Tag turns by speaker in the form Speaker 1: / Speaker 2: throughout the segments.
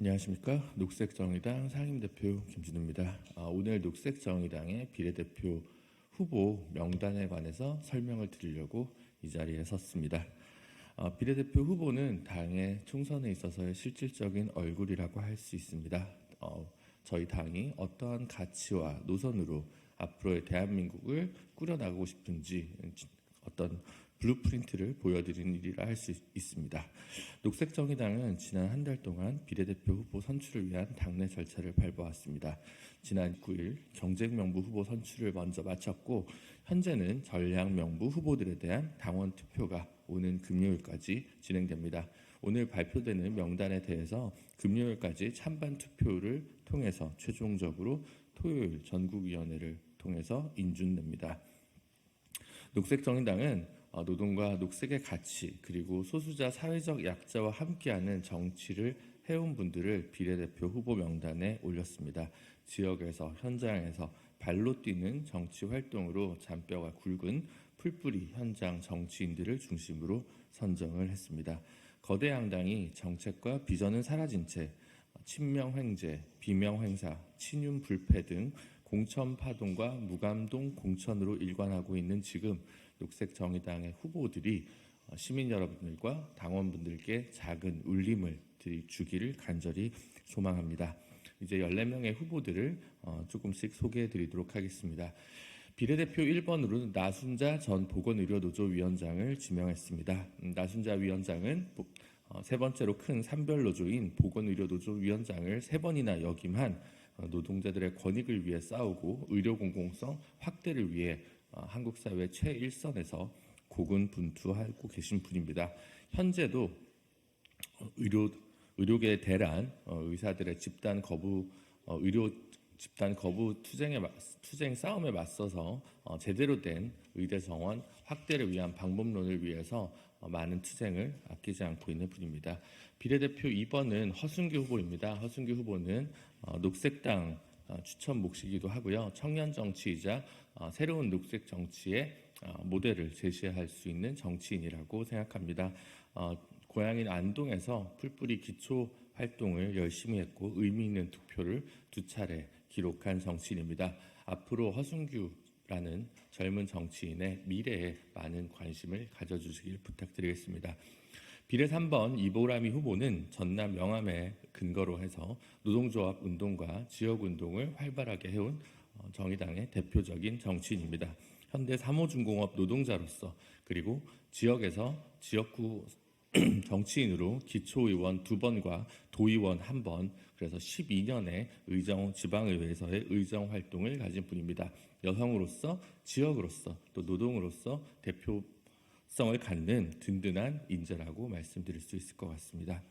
Speaker 1: 안녕하십니까. 녹색정의당 상임대표 김진우입니다. 오늘 녹색정의당의 비례대표 후보 명단에 관해서 설명을 드리려고 이 자리에 섰습니다. 비례대표 후보는 당의 총선에 있어서의 실질적인 얼굴이라고 할 수 있습니다. 저희 당이 어떠한 가치와 노선으로 앞으로의 대한민국을 꾸려나가고 싶은지 어떤 블루프린트를 보여드리는 일이라 할 수 있습니다. 녹색정의당은 지난 한 달 동안 비례대표 후보 선출을 위한 당내 절차를 밟아왔습니다. 지난 9일 경쟁명부 후보 선출을 먼저 마쳤고 현재는 전략명부 후보들에 대한 당원 투표가 오는 금요일까지 진행됩니다. 오늘 발표되는 명단에 대해서 금요일까지 찬반 투표를 통해서 최종적으로 토요일 전국위원회를 통해서 인준됩니다. 녹색정의당은 노동과 녹색의 가치 그리고 소수자 사회적 약자와 함께하는 정치를 해온 분들을 비례대표 후보 명단에 올렸습니다. 지역에서 현장에서 발로 뛰는 정치 활동으로 잔뼈가 굵은 풀뿌리 현장 정치인들을 중심으로 선정을 했습니다. 거대 양당이 정책과 비전은 사라진 채 친명횡재, 비명횡사, 친윤불패 등 공천 파동과 무감동 공천으로 일관하고 있는 지금 녹색정의당의 후보들이 시민 여러분들과 당원분들께 작은 울림을 주기를 간절히 소망합니다. 이제 14명의 후보들을 조금씩 소개해 드리도록 하겠습니다. 비례대표 1번으로 나순자 전 보건의료노조 위원장을 지명했습니다. 나순자 위원장은 세 번째로 큰 산별노조인 보건의료노조 위원장을 3번이나 역임한 노동자들의 권익을 위해 싸우고 의료 공공성 확대를 위해 한국 사회 최일선에서 고군분투하고 계신 분입니다. 현재도 의료계 대란 의사들의 집단 거부 의료 집단 거부 투쟁 싸움에 맞서서 제대로 된 의대 정원 확대를 위한 방법론을 위해서 많은 투쟁을 아끼지 않고 있는 분입니다. 비례대표 2번은 허순규 후보입니다. 허순규 후보는 녹색당 추천 몫이기도 하고요. 청년 정치이자 새로운 녹색 정치의 모델을 제시할 수 있는 정치인이라고 생각합니다. 고향인 안동에서 풀뿌리 기초 활동을 열심히 했고 의미 있는 득표를 2차례 기록한 정치인입니다. 앞으로 허순규라는 젊은 정치인의 미래에 많은 관심을 가져주시길 부탁드리겠습니다. 비례 3번 이보람이 후보는 전남 영암에 근거로 해서 노동조합 운동과 지역운동을 활발하게 해온 정의당의 대표적인 정치인입니다. 현대 3호중공업 노동자로서 그리고 지역에서 지역구 정치인으로 기초의원 2번과 도의원 1번, 그래서 12년의 지방의회에서의 의정 활동을 가진 분입니다. 여성으로서, 지역으로서, 또 노동으로서 대표성을 갖는 든든한 인재라고 말씀드릴 수 있을 것 같습니다.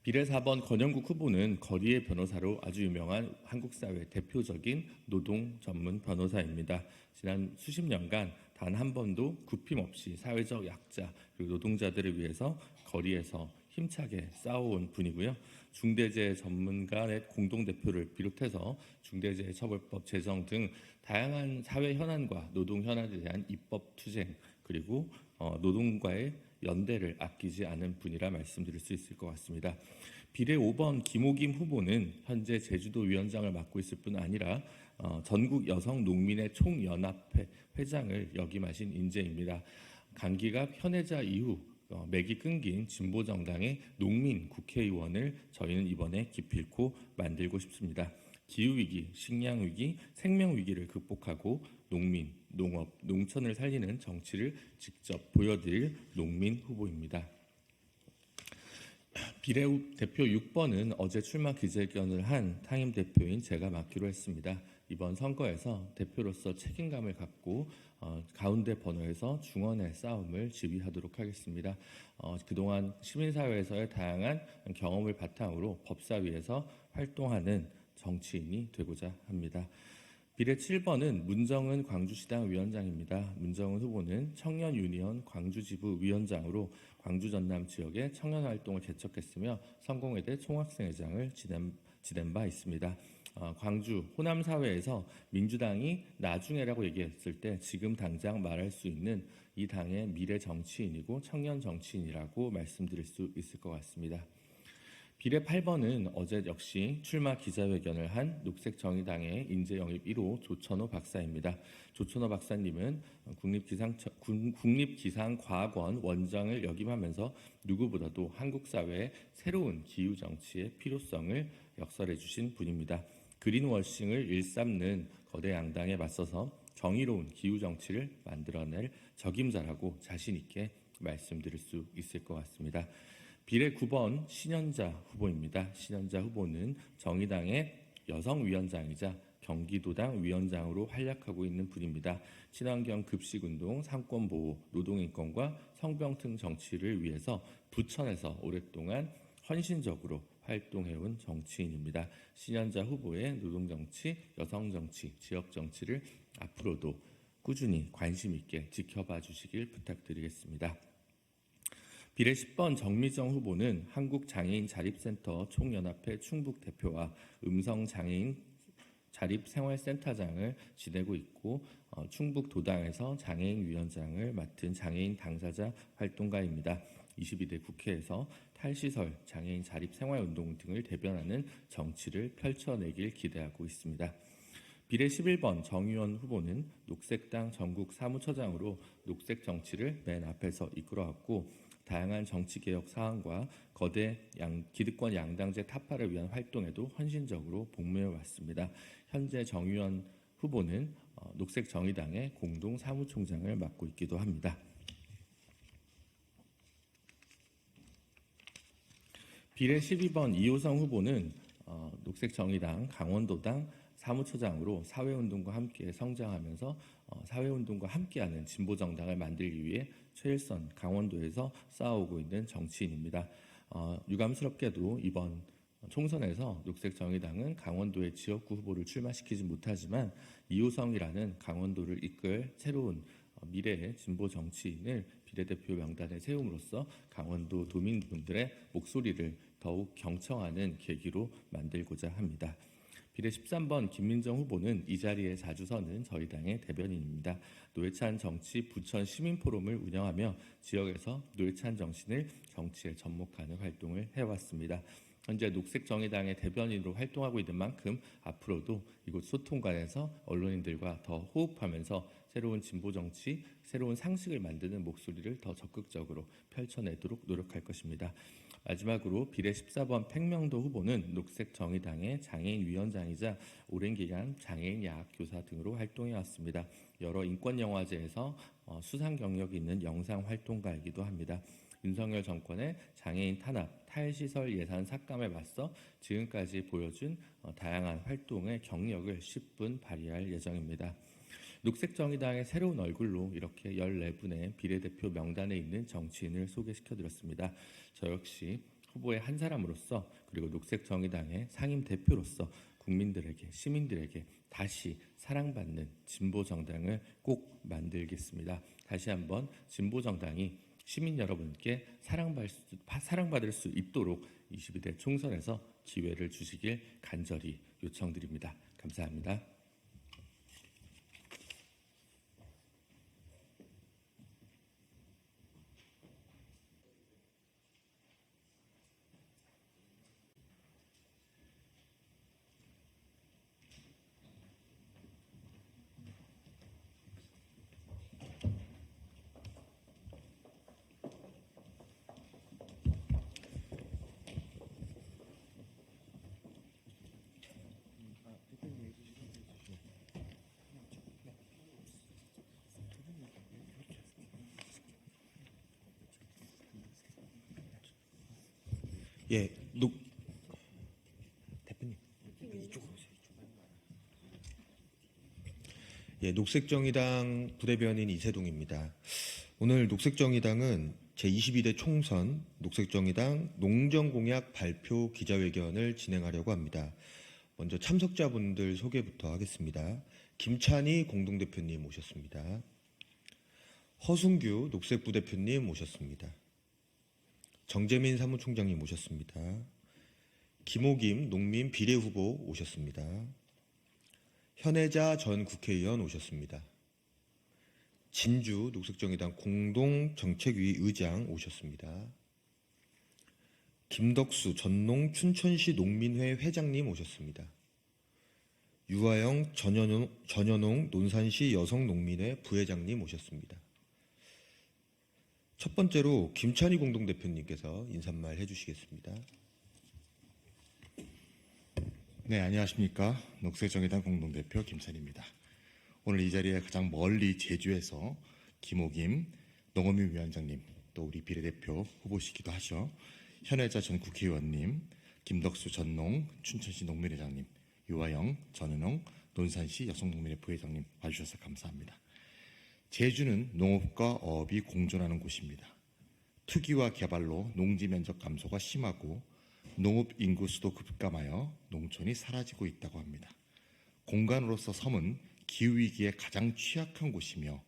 Speaker 1: 비례 4번 권영국 후보는 거리의 변호사로 아주 유명한 한국 사회 대표적인 노동 전문 변호사입니다. 지난 수십 년간 단 한 번도 굽힘없이 사회적 약자 그리고 노동자들을 위해서 거리에서 힘차게 싸워온 분이고요. 중대재해 전문가의 공동대표를 비롯해서 중대재해처벌법 제정 등 다양한 사회 현안과 노동 현안에 대한 입법 투쟁 그리고 노동과의 연대를 아끼지 않은 분이라 말씀드릴 수 있을 것 같습니다. 비례 5번 김호김 후보는 현재 제주도 위원장을 맡고 있을 뿐 아니라 전국 여성 농민의 총연합회 회장을 역임하신 인재입니다. 강기가 현해자 이후 맥이 끊긴 진보정당의 농민 국회의원을 저희는 이번에 기필코 만들고 싶습니다. 기후위기, 식량위기, 생명위기를 극복하고 농민, 농업, 농촌을 살리는 정치를 직접 보여드릴 농민 후보입니다. 비례 대표 6번은 어제 출마 기자회견을 한 상임 대표인 제가 맡기로 했습니다. 이번 선거에서 대표로서 책임감을 갖고 가운데 번호에서 중원의 싸움을 지휘하도록 하겠습니다. 그동안 시민사회에서의 다양한 경험을 바탕으로 법사위에서 활동하는 정치인이 되고자 합니다. 비례 7번은 문정은 광주시당 위원장입니다. 문정은 후보는 청년유니언 광주지부 위원장으로 광주 전남 지역의 청년활동을 개척했으며 성공회대 총학생회장을 지낸 바 있습니다. 광주 호남 사회에서 민주당이 나중에라고 얘기했을 때 지금 당장 말할 수 있는 이 당의 미래 정치인이고 청년 정치인이라고 말씀드릴 수 있을 것 같습니다. 비례 8번은 어제 역시 출마 기자회견을 한 녹색정의당의 인재영입 1호 조천호 박사입니다. 조천호 박사님은 국립기상과학원 원장을 역임하면서 누구보다도 한국 사회의 새로운 기후정치의 필요성을 역설해 주신 분입니다. 그린워싱을 일삼는 거대 양당에 맞서서 정의로운 기후정치를 만들어낼 적임자라고 자신 있게 말씀드릴 수 있을 것 같습니다. 비례 9번 신현자 후보입니다. 신현자 후보는 정의당의 여성위원장이자 경기도당 위원장으로 활약하고 있는 분입니다. 친환경 급식운동, 상권보호, 노동인권과 성병등 정치를 위해서 부천에서 오랫동안 헌신적으로 활동해온 정치인입니다. 신현자 후보의 노동정치, 여성정치, 지역정치를 앞으로도 꾸준히 관심 있게 지켜봐 주시길 부탁드리겠습니다. 비례 10번 정미정 후보는 한국장애인 자립센터 총연합회 충북 대표와 음성장애인 자립생활센터장을 지내고 있고 충북도당에서 장애인위원장을 맡은 장애인 당사자 활동가입니다. 22대 국회에서 탈시설, 장애인 자립생활운동 등을 대변하는 정치를 펼쳐내길 기대하고 있습니다. 비례 11번 정의원 후보는 녹색당 전국 사무처장으로 녹색 정치를 맨 앞에서 이끌어왔고 다양한 정치개혁 사항과 거대 기득권 양당제 타파를 위한 활동에도 헌신적으로 복무해 왔습니다. 현재 정의원 후보는 녹색정의당의 공동사무총장을 맡고 있기도 합니다. 비례 12번 이호성 후보는 녹색정의당 강원도당 사무처장으로 사회운동과 함께 성장하면서 사회운동과 함께하는 진보정당을 만들기 위해 최일선 강원도에서 싸우고 있는 정치인입니다. 유감스럽게도 이번 총선에서 녹색정의당은 강원도의 지역구 후보를 출마시키지 못하지만 이호성이라는 강원도를 이끌 새로운 미래의 진보 정치인을 비례대표 명단에 세움으로써 강원도 도민분들의 목소리를 더욱 경청하는 계기로 만들고자 합니다. 비례 13번 김민정 후보는 이 자리에 자주 서는 저희 당의 대변인입니다. 노회찬 정치 부천 시민포럼을 운영하며 지역에서 노회찬 정신을 정치에 접목하는 활동을 해왔습니다. 현재 녹색정의당의 대변인으로 활동하고 있는 만큼 앞으로도 이곳 소통관에서 언론인들과 더 호흡하면서 새로운 진보정치, 새로운 상식을 만드는 목소리를 더 적극적으로 펼쳐내도록 노력할 것입니다. 마지막으로 비례 14번 팽명도 후보는 녹색정의당의 장애인위원장이자 오랜 기간 장애인 야학교사 등으로 활동해왔습니다. 여러 인권영화제에서 수상 경력이 있는 영상활동가이기도 합니다. 윤석열 정권의 장애인 탄압, 탈시설 예산 삭감에 맞서 지금까지 보여준 다양한 활동의 경력을 10분 발휘할 예정입니다. 녹색정의당의 새로운 얼굴로 이렇게 14분의 비례대표 명단에 있는 정치인을 소개시켜드렸습니다. 저 역시 후보의 한 사람으로서 그리고 녹색정의당의 상임대표로서 국민들에게, 시민들에게 다시 사랑받는 진보정당을 꼭 만들겠습니다. 다시 한번 진보정당이 시민 여러분께 사랑받을 수 있도록 22대 총선에서 기회를 주시길 간절히 요청드립니다. 감사합니다.
Speaker 2: 예, 대표님 이쪽으로 오세요. 예, 녹색정의당 부대변인 이세동입니다. 오늘 녹색정의당은 제22대 총선 녹색정의당 농정공약 발표 기자회견을 진행하려고 합니다. 먼저 참석자분들 소개부터 하겠습니다. 김찬희 공동대표님 오셨습니다. 허순규 녹색부대표님 오셨습니다. 정재민 사무총장님 오셨습니다. 김호김 농민 비례후보 오셨습니다. 현혜자 전 국회의원 오셨습니다. 진주 녹색정의당 공동정책위 의장 오셨습니다. 김덕수 전농 춘천시 농민회 회장님 오셨습니다. 유아영 전현홍 논산시 여성농민회 부회장님 오셨습니다. 첫 번째로 김찬희 공동대표님께서 인사말 해주시겠습니다.
Speaker 3: 네, 안녕하십니까. 녹색정의당 공동대표 김찬희입니다. 오늘 이 자리에 가장 멀리 제주에서 김호김 농어민 위원장님, 또 우리 비례대표 후보시기도 하셔 현혜자 전 국회의원님, 김덕수 전농 춘천시 농민회장님, 유아영 전은홍 논산시 여성농민회 부회장님 와주셔서 감사합니다. 제주는 농업과 어업이 공존하는 곳입니다. 투기와 개발로 농지 면적 감소가 심하고 농업 인구 수도 급감하여 농촌이 사라지고 있다고 합니다. 공간으로서 섬은 기후위기에 가장 취약한 곳이며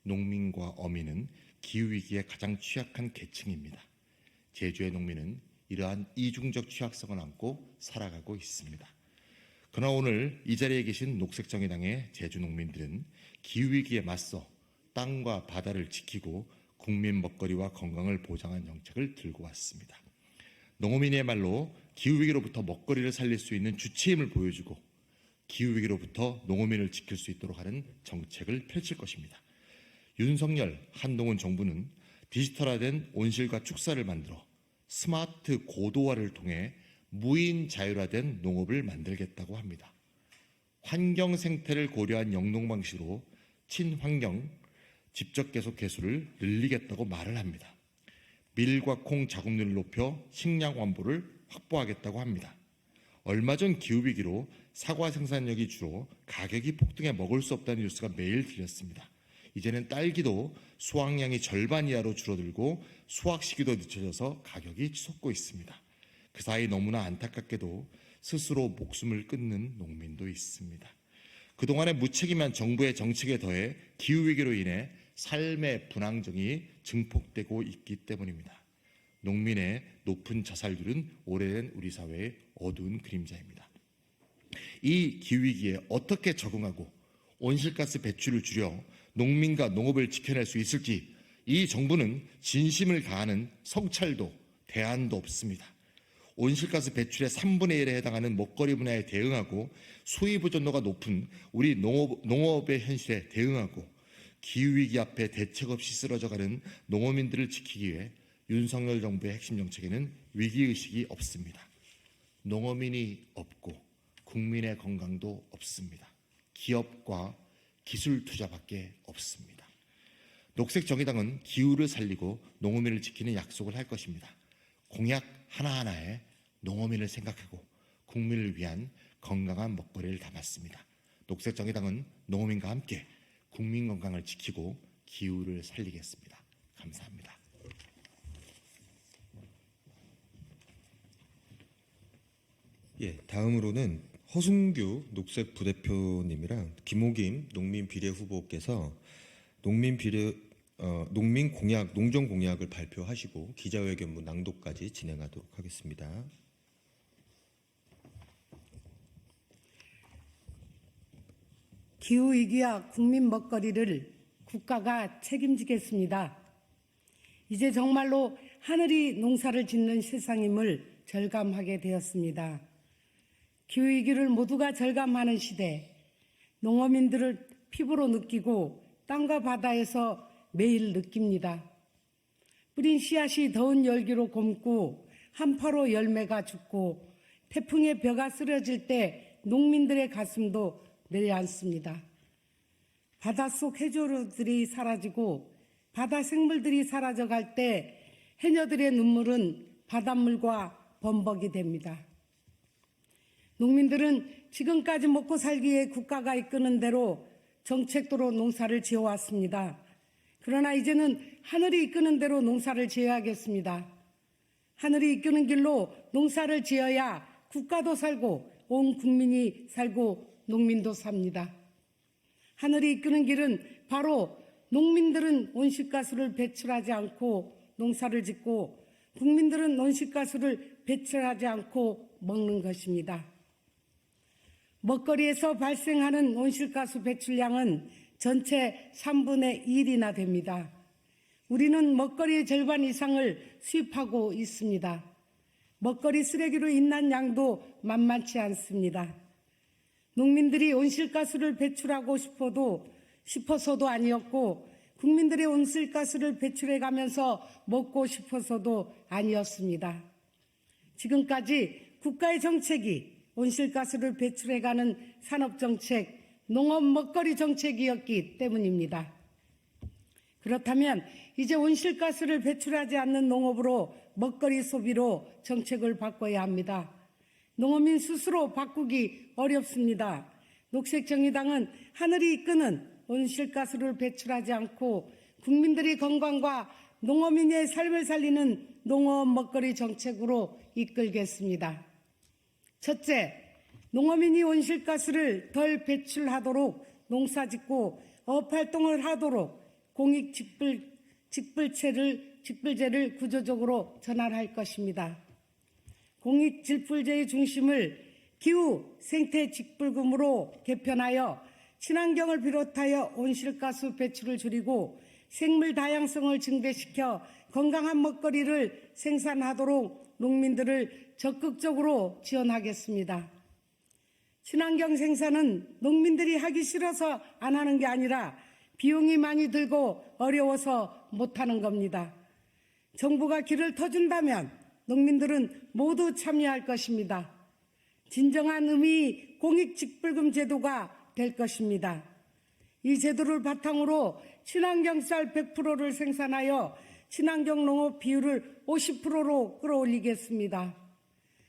Speaker 3: 농민과 어민은 기후위기에 가장 취약한 계층입니다. 제주의 농민은 이러한 이중적 취약성을 안고 살아가고 있습니다. 그러나 오늘 이 자리에 계신 녹색정의당의 제주 농민들은 기후위기에 맞서 땅과 바다를 지키고 국민 먹거리와 건강을 보장한 정책을 들고 왔습니다. 농어민의 말로 기후위기로부터 먹거리를 살릴 수 있는 주체임을 보여주고 기후위기로부터 농어민을 지킬 수 있도록 하는 정책을 펼칠 것입니다. 윤석열, 한동훈 정부는 디지털화된 온실과 축사를 만들어 스마트 고도화를 통해 무인 자율화된 농업을 만들겠다고 합니다. 환경 생태를 고려한 영농 방식으로 친환경 직접 계속 개수를 늘리겠다고 말을 합니다. 밀과 콩 자급률을 높여 식량 완보를 확보하겠다고 합니다. 얼마 전 기후위기로 사과 생산력이 줄어 가격이 폭등해 먹을 수 없다는 뉴스가 매일 들렸습니다. 이제는 딸기도 수확량이 절반 이하로 줄어들고 수확 시기도 늦춰져서 가격이 치솟고 있습니다. 그 사이 너무나 안타깝게도 스스로 목숨을 끊는 농민도 있습니다. 그동안의 무책임한 정부의 정책에 더해 기후위기로 인해 삶의 불안정이 증폭되고 있기 때문입니다. 농민의 높은 자살률은 오래된 우리 사회의 어두운 그림자입니다. 이 기후위기에 어떻게 적응하고 온실가스 배출을 줄여 농민과 농업을 지켜낼 수 있을지 이 정부는 진심을 다하는 성찰도 대안도 없습니다. 온실가스 배출의 3분의 1에 해당하는 먹거리 분야에 대응하고 수입 의존도가 높은 우리 농업의 현실에 대응하고 기후위기 앞에 대책 없이 쓰러져가는 농어민들을 지키기 위해 윤석열 정부의 핵심 정책에는 위기의식이 없습니다. 농어민이 없고 국민의 건강도 없습니다. 기업과 기술 투자밖에 없습니다. 녹색정의당은 기후를 살리고 농어민을 지키는 약속을 할 것입니다. 공약 하나하나에 농어민을 생각하고 국민을 위한 건강한 먹거리를 담았습니다. 녹색정의당은 농어민과 함께 국민 건강을 지키고 기후를 살리겠습니다. 감사합니다.
Speaker 2: 예, 다음으로는 허승규 녹색 부대표님이랑 김호김 농민 비례 후보께서 농민 공약, 농정 공약을 발표하시고 기자회견문 낭독까지 진행하도록 하겠습니다.
Speaker 4: 기후위기와 국민 먹거리를 국가가 책임지겠습니다. 이제 정말로 하늘이 농사를 짓는 세상임을 절감하게 되었습니다. 기후위기를 모두가 절감하는 시대, 농어민들을 피부로 느끼고 땅과 바다에서 매일 느낍니다. 뿌린 씨앗이 더운 열기로 곪고 한파로 열매가 죽고 태풍의 벼가 쓰러질 때 농민들의 가슴도 내려앉습니다. 바닷속 해조류들이 사라지고 바다 생물들이 사라져갈 때 해녀들의 눈물은 바닷물과 범벅이 됩니다. 농민들은 지금까지 먹고 살기 위해 국가가 이끄는 대로 정책도로 농사를 지어왔습니다. 그러나 이제는 하늘이 이끄는 대로 농사를 지어야겠습니다. 하늘이 이끄는 길로 농사를 지어야 국가도 살고 온 국민이 살고 농민도 삽니다. 하늘이 이끄는 길은 바로 농민들은 온실가스를 배출하지 않고 농사를 짓고 국민들은 온실가스를 배출하지 않고 먹는 것입니다. 먹거리에서 발생하는 온실가스 배출량은 전체 3분의 1이나 됩니다. 우리는 먹거리의 절반 이상을 수입하고 있습니다. 먹거리 쓰레기로 인한 양도 만만치 않습니다. 농민들이 온실가스를 배출하고 싶어서도 아니었고 국민들의 온실가스를 배출해 가면서 먹고 싶어서도 아니었습니다. 지금까지 국가의 정책이 온실가스를 배출해가는 산업정책, 농업 먹거리 정책이었기 때문입니다. 그렇다면 이제 온실가스를 배출하지 않는 농업으로 먹거리 소비로 정책을 바꿔야 합니다. 농어민 스스로 바꾸기 어렵습니다. 녹색정의당은 하늘이 이끄는 온실가스를 배출하지 않고 국민들의 건강과 농어민의 삶을 살리는 농업 먹거리 정책으로 이끌겠습니다. 첫째, 농어민이 온실가스를 덜 배출하도록 농사짓고 어업활동을 하도록 공익 직불제를 구조적으로 전환할 것입니다. 공익 직불제의 중심을 기후, 생태 직불금으로 개편하여 친환경을 비롯하여 온실가스 배출을 줄이고 생물 다양성을 증대시켜 건강한 먹거리를 생산하도록 농민들을 적극적으로 지원하겠습니다. 친환경 생산은 농민들이 하기 싫어서 안 하는 게 아니라 비용이 많이 들고 어려워서 못하는 겁니다. 정부가 길을 터준다면 농민들은 모두 참여할 것입니다. 진정한 의미 공익직불금 제도가 될 것입니다. 이 제도를 바탕으로 친환경 쌀 100%를 생산하여 친환경 농업 비율을 50%로 끌어올리겠습니다.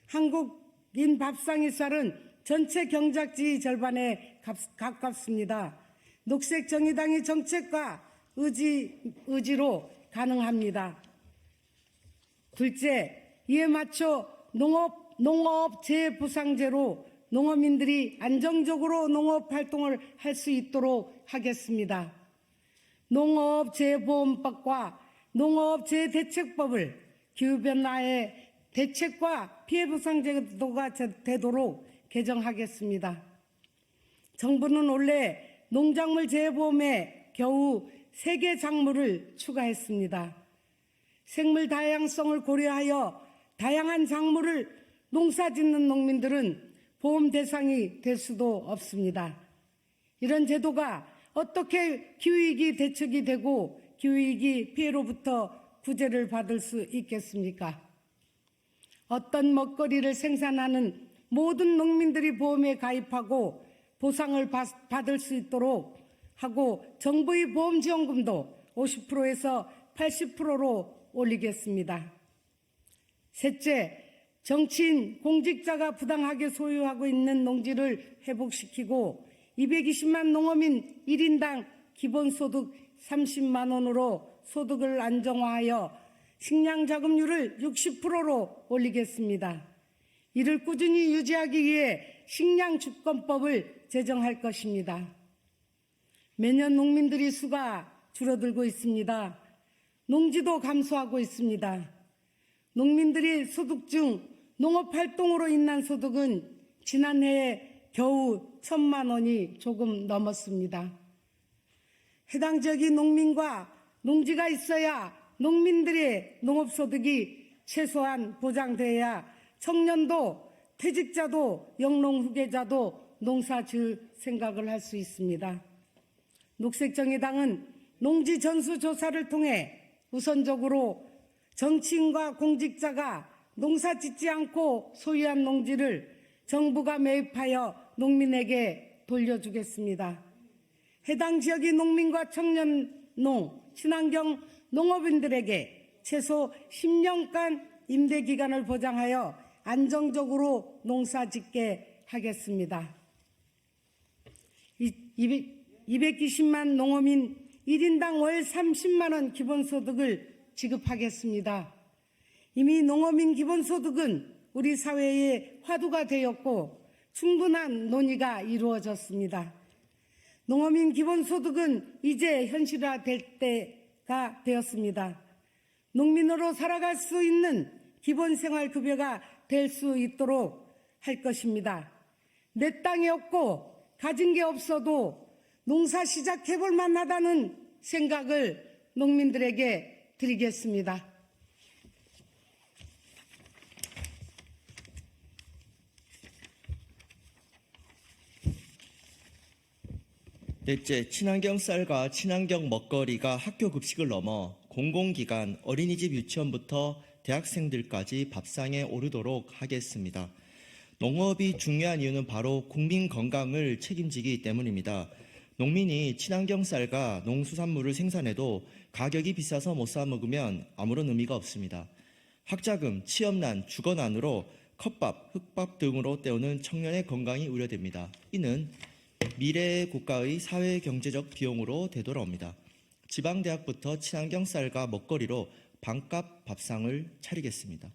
Speaker 4: 한국인 밥상의 쌀은 전체 경작지 절반에 가깝습니다. 녹색정의당의 정책과 의지로 가능합니다. 둘째, 이에 맞춰 농업 재보상제로 농어민들이 안정적으로 농업 활동을 할 수 있도록 하겠습니다. 농업재보험법과 농업재대책법을 기후변화의 대책과 피해보상제도가 되도록 개정하겠습니다. 정부는 원래 농작물 재보험에 겨우 3개 작물을 추가했습니다. 생물 다양성을 고려하여 다양한 작물을 농사짓는 농민들은 보험 대상이 될 수도 없습니다. 이런 제도가 어떻게 기후위기 대책이 되고 기후위기 피해로부터 구제를 받을 수 있겠습니까? 어떤 먹거리를 생산하는 모든 농민들이 보험에 가입하고 보상을 받을 수 있도록 하고 정부의 보험지원금도 50%에서 80%로 올리겠습니다. 셋째, 정치인, 공직자가 부당하게 소유하고 있는 농지를 회복시키고 220만 농어민 1인당 기본소득 30만 원으로 소득을 안정화하여 식량자금률을 60%로 올리겠습니다. 이를 꾸준히 유지하기 위해 식량주권법을 제정할 것입니다. 매년 농민들의 수가 줄어들고 있습니다. 농지도 감소하고 있습니다. 농민들의 소득 중 농업활동으로 인한 소득은 지난해에 겨우 1,000만 원이 조금 넘었습니다. 해당 지역의 농민과 농지가 있어야 농민들의 농업소득이 최소한 보장돼야 청년도 퇴직자도 영농 후계자도 농사 지을 생각을 할 수 있습니다. 녹색정의당은 농지 전수조사를 통해 우선적으로 정치인과 공직자가 농사 짓지 않고 소유한 농지를 정부가 매입하여 농민에게 돌려주겠습니다. 해당 지역의 농민과 청년농, 친환경 농업인들에게 최소 10년간 임대기간을 보장하여 안정적으로 농사 짓게 하겠습니다. 220만 농어민 1인당 월 30만 원 기본소득을 지급하겠습니다. 이미 농어민 기본소득은 우리 사회의 화두가 되었고 충분한 논의가 이루어졌습니다. 농어민 기본소득은 이제 현실화될 때가 되었습니다. 농민으로 살아갈 수 있는 기본생활급여가 될 수 있도록 할 것입니다. 내 땅이 없고 가진 게 없어도 농사 시작해볼 만하다는 생각을 농민들에게 드리겠습니다.
Speaker 5: 넷째, 친환경 쌀과 친환경 먹거리가 학교 급식을 넘어 공공기관, 어린이집, 유치원부터 대학생들까지 밥상에 오르도록 하겠습니다. 농업이 중요한 이유는 바로 국민 건강을 책임지기 때문입니다. 농민이 친환경 쌀과 농수산물을 생산해도 가격이 비싸서 못 사 먹으면 아무런 의미가 없습니다. 학자금, 취업난, 주거난으로 컵밥, 흙밥 등으로 때우는 청년의 건강이 우려됩니다. 이는 미래의 국가의 사회경제적 비용으로 되돌아옵니다. 지방대학부터 친환경 쌀과 먹거리로 반값 밥상을 차리겠습니다.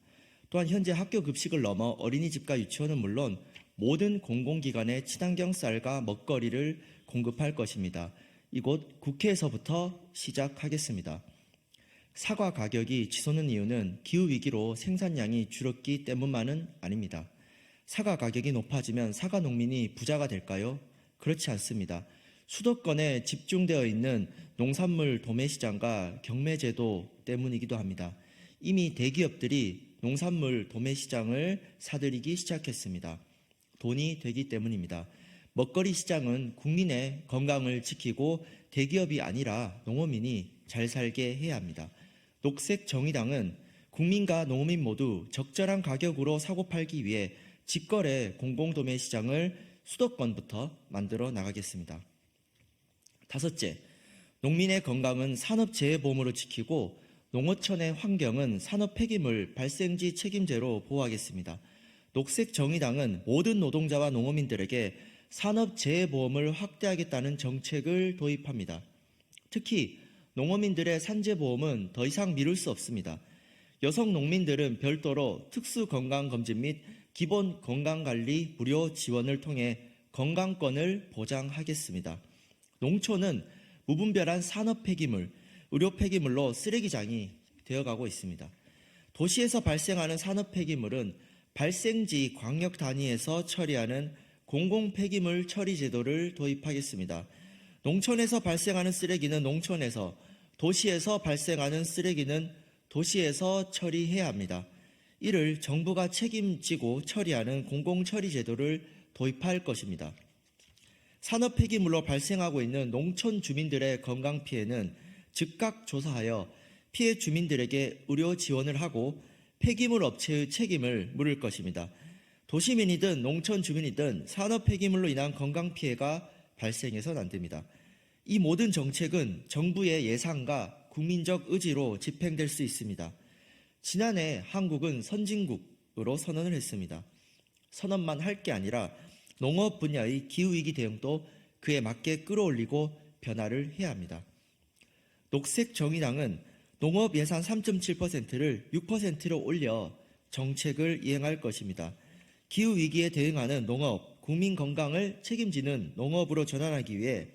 Speaker 5: 또한 현재 학교 급식을 넘어 어린이집과 유치원은 물론 모든 공공기관에 친환경 쌀과 먹거리를 공급할 것입니다. 이곳 국회에서부터 시작하겠습니다. 사과 가격이 치솟는 이유는 기후위기로 생산량이 줄었기 때문만은 아닙니다. 사과 가격이 높아지면 사과 농민이 부자가 될까요? 그렇지 않습니다. 수도권에 집중되어 있는 농산물 도매시장과 경매제도 때문이기도 합니다. 이미 대기업들이 농산물 도매시장을 사들이기 시작했습니다. 돈이 되기 때문입니다. 먹거리 시장은 국민의 건강을 지키고 대기업이 아니라 농어민이 잘 살게 해야 합니다. 녹색정의당은 국민과 농어민 모두 적절한 가격으로 사고 팔기 위해 직거래 공공도매 시장을 수도권부터 만들어 나가겠습니다. 다섯째, 농민의 건강은 산업재해보험으로 지키고 농어촌의 환경은 산업폐기물 발생지 책임제로 보호하겠습니다. 녹색정의당은 모든 노동자와 농어민들에게 산업재해보험을 확대하겠다는 정책을 도입합니다. 특히 농어민들의 산재보험은 더 이상 미룰 수 없습니다. 여성 농민들은 별도로 특수건강검진 및 기본건강관리 무료 지원을 통해 건강권을 보장하겠습니다. 농촌은 무분별한 산업폐기물, 의료폐기물로 쓰레기장이 되어가고 있습니다. 도시에서 발생하는 산업폐기물은 발생지 광역 단위에서 처리하는 공공폐기물 처리 제도를 도입하겠습니다. 농촌에서 발생하는 쓰레기는 농촌에서, 도시에서 발생하는 쓰레기는 도시에서 처리해야 합니다. 이를 정부가 책임지고 처리하는 공공처리 제도를 도입할 것입니다. 산업 폐기물로 발생하고 있는 농촌 주민들의 건강 피해는 즉각 조사하여 피해 주민들에게 의료 지원을 하고 폐기물 업체의 책임을 물을 것입니다. 도시민이든 농촌 주민이든 산업 폐기물로 인한 건강 피해가 발생해서는 안 됩니다. 이 모든 정책은 정부의 예상과 국민적 의지로 집행될 수 있습니다. 지난해 한국은 선진국으로 선언을 했습니다. 선언만 할 게 아니라 농업 분야의 기후위기 대응도 그에 맞게 끌어올리고 변화를 해야 합니다. 녹색정의당은 농업 예산 3.7%를 6%로 올려 정책을 이행할 것입니다. 기후위기에 대응하는 농업, 국민 건강을 책임지는 농업으로 전환하기 위해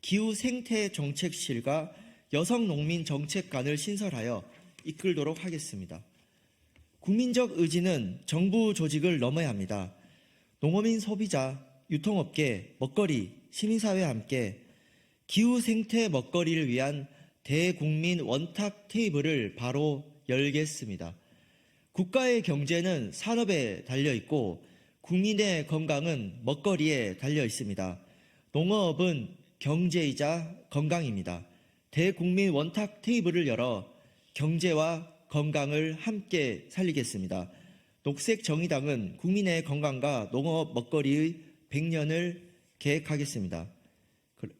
Speaker 5: 기후생태정책실과 여성농민정책관을 신설하여 이끌도록 하겠습니다. 국민적 의지는 정부 조직을 넘어야 합니다. 농어민 소비자, 유통업계, 먹거리, 시민사회와 함께 기후생태 먹거리를 위한 대국민 원탁 테이블을 바로 열겠습니다. 국가의 경제는 산업에 달려있고 국민의 건강은 먹거리에 달려 있습니다. 농업은 경제이자 건강입니다. 대국민 원탁 테이블을 열어 경제와 건강을 함께 살리겠습니다. 녹색정의당은 국민의 건강과 농업 먹거리의 100년을 계획하겠습니다.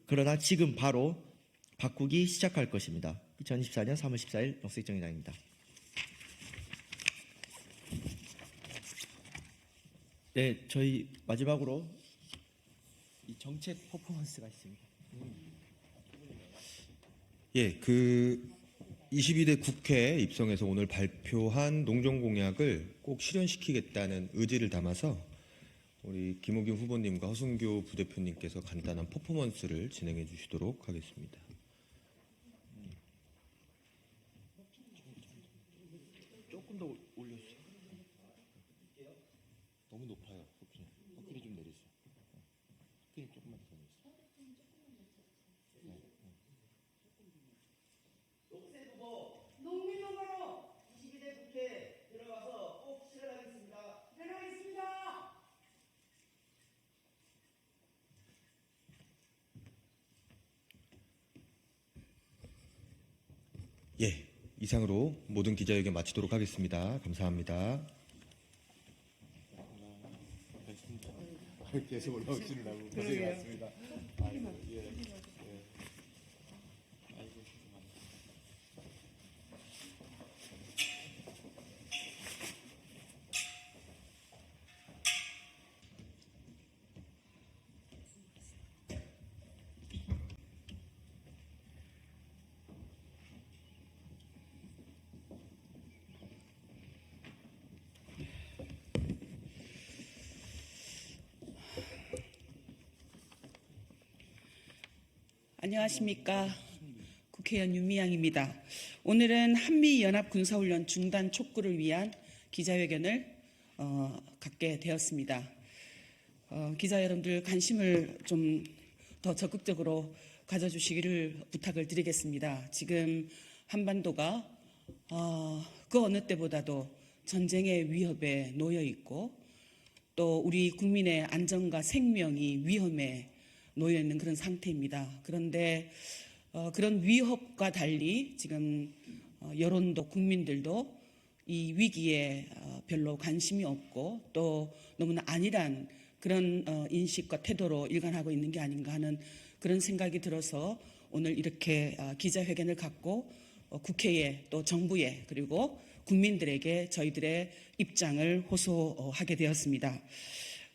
Speaker 5: 그러나 지금 바로 바꾸기 시작할 것입니다. 2024년 3월 14일 녹색정의당입니다. 네, 저희 마지막으로 이 정책 퍼포먼스가 있습니다.
Speaker 2: 예, 22대 국회에 입성해서 오늘 발표한 농정공약을 꼭 실현시키겠다는 의지를 담아서 우리 김우겸 후보님과 허승교 부대표님께서 간단한 퍼포먼스를 진행해 주시도록 하겠습니다.
Speaker 5: 조금 더 올려주세요.
Speaker 3: 너무 높아요. 커피를 좀 내리세요. 커피를 조금만 더 내리세요.
Speaker 5: 녹색 후보 농민 후보로 22대 국회에 들어가서 꼭 실현하겠습니다.
Speaker 4: 실현하겠습니다.
Speaker 2: 예, 이상으로 모든 기자회견 마치도록 하겠습니다. 감사합니다.
Speaker 3: 계속 올라오시느라고 고생이 많습니다.
Speaker 6: 안녕하십니까. 국회의원 윤미향입니다. 오늘은 한미연합군사훈련 중단 촉구를 위한 기자회견을 갖게 되었습니다. 기자 여러분들 관심을 좀 더 적극적으로 가져주시기를 부탁을 드리겠습니다. 지금 한반도가 그 어느 때보다도 전쟁의 위협에 놓여 있고 또 우리 국민의 안전과 생명이 위험에 놓여 있는 그런 상태입니다. 그런데 그런 위협과 달리 지금 여론도 국민들도 이 위기에 별로 관심이 없고 또 너무나 안일한 그런 인식과 태도로 일관하고 있는 게 아닌가 하는 그런 생각이 들어서 오늘 이렇게 기자회견을 갖고 국회에 또 정부에 그리고 국민들에게 저희들의 입장을 호소하게 되었습니다.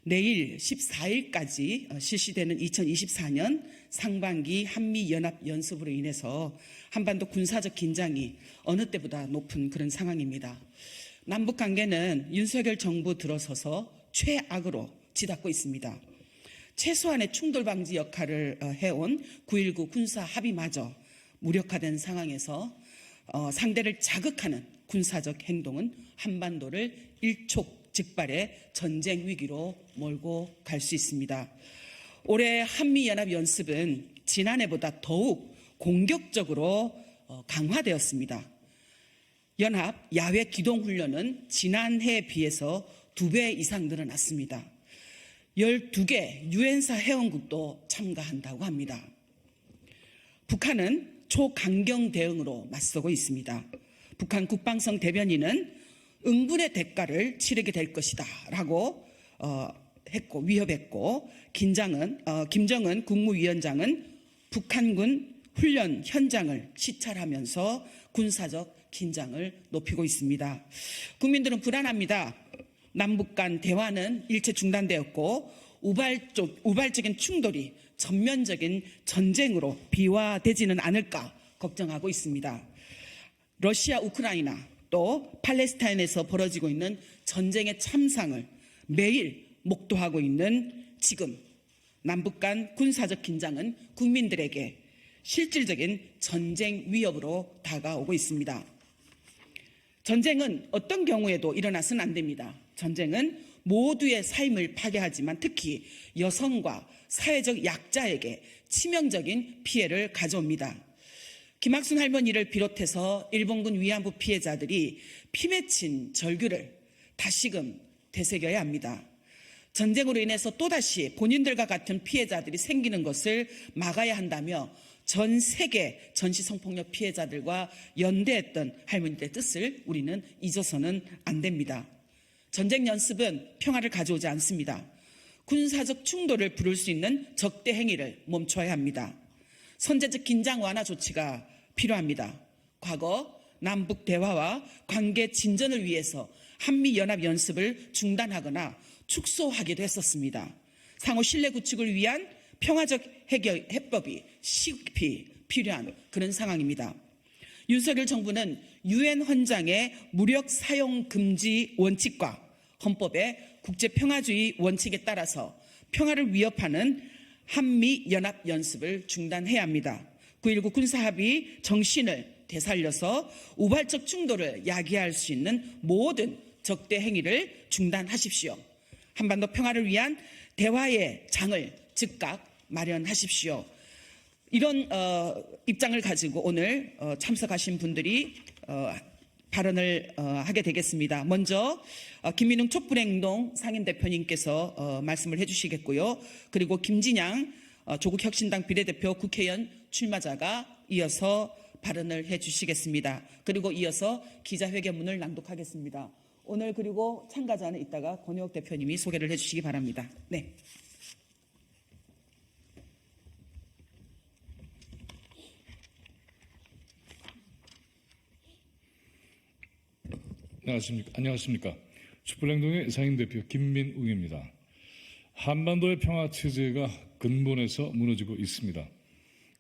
Speaker 6: 내일 14일까지 실시되는 2024년 상반기 한미연합연습으로 인해서 한반도 군사적 긴장이 어느 때보다 높은 그런 상황입니다. 남북관계는 윤석열 정부 들어서서 최악으로 치닫고 있습니다. 최소한의 충돌 방지 역할을 해온 9.19 군사 합의마저 무력화된 상황에서 상대를 자극하는 군사적 행동은 한반도를 일촉즉발의 전쟁 위기로 몰고 갈 수 있습니다. 올해 한미연합연습은 지난해보다 더욱 공격적으로 강화되었습니다. 연합 야외 기동훈련은 지난해에 비해서 2배 이상 늘어났습니다. 12개 유엔사 회원국도 참가한다고 합니다. 북한은 초강경 대응으로 맞서고 있습니다. 북한 국방성 대변인은 응분의 대가를 치르게 될 것이다 라고 했고 위협했고 김정은 국무위원장은 북한군 훈련 현장을 시찰하면서 군사적 긴장을 높이고 있습니다. 국민들은 불안합니다. 남북 간 대화는 일체 중단되었고 우발적인 충돌이 전면적인 전쟁으로 비화되지는 않을까 걱정하고 있습니다. 러시아, 우크라이나 또 팔레스타인에서 벌어지고 있는 전쟁의 참상을 매일 목도하고 있는 지금 남북 간 군사적 긴장은 국민들에게 실질적인 전쟁 위협으로 다가오고 있습니다. 전쟁은 어떤 경우에도 일어나서는 안 됩니다. 전쟁은 모두의 삶을 파괴하지만 특히 여성과 사회적 약자에게 치명적인 피해를 가져옵니다. 김학순 할머니를 비롯해서 일본군 위안부 피해자들이 피 맺힌 절규를 다시금 되새겨야 합니다. 전쟁으로 인해서 또다시 본인들과 같은 피해자들이 생기는 것을 막아야 한다며 전 세계 전시성폭력 피해자들과 연대했던 할머니들의 뜻을 우리는 잊어서는 안 됩니다. 전쟁 연습은 평화를 가져오지 않습니다. 군사적 충돌을 부를 수 있는 적대 행위를 멈춰야 합니다. 선제적 긴장 완화 조치가 필요합니다. 과거 남북 대화와 관계 진전을 위해서 한미연합연습을 중단하거나 축소하기도 했었습니다. 상호 신뢰 구축을 위한 평화적 해법이 시급히 필요한 그런 상황입니다. 윤석열 정부는 유엔 헌장의 무력 사용 금지 원칙과 헌법의 국제평화주의 원칙에 따라서 평화를 위협하는 한미연합연습을 중단해야 합니다. 9.19 군사합의 정신을 되살려서 우발적 충돌을 야기할 수 있는 모든 적대 행위를 중단하십시오. 한반도 평화를 위한 대화의 장을 즉각 마련하십시오. 이런 입장을 가지고 오늘 참석하신 분들이 발언을 하게 되겠습니다. 먼저 김민웅 촛불행동 상임대표님께서 말씀을 해주시겠고요. 그리고 김진양 조국혁신당 비례대표 국회의원 출마자가 이어서 발언을 해주시겠습니다. 그리고 이어서 기자회견문을 낭독하겠습니다. 오늘 그리고 참가자는 이따가 권혁 대표님이 소개를 해주시기 바랍니다. 네.
Speaker 7: 안녕하십니까. 촛불행동의 상임대표 김민웅입니다. 한반도의 평화체제가 근본에서 무너지고 있습니다.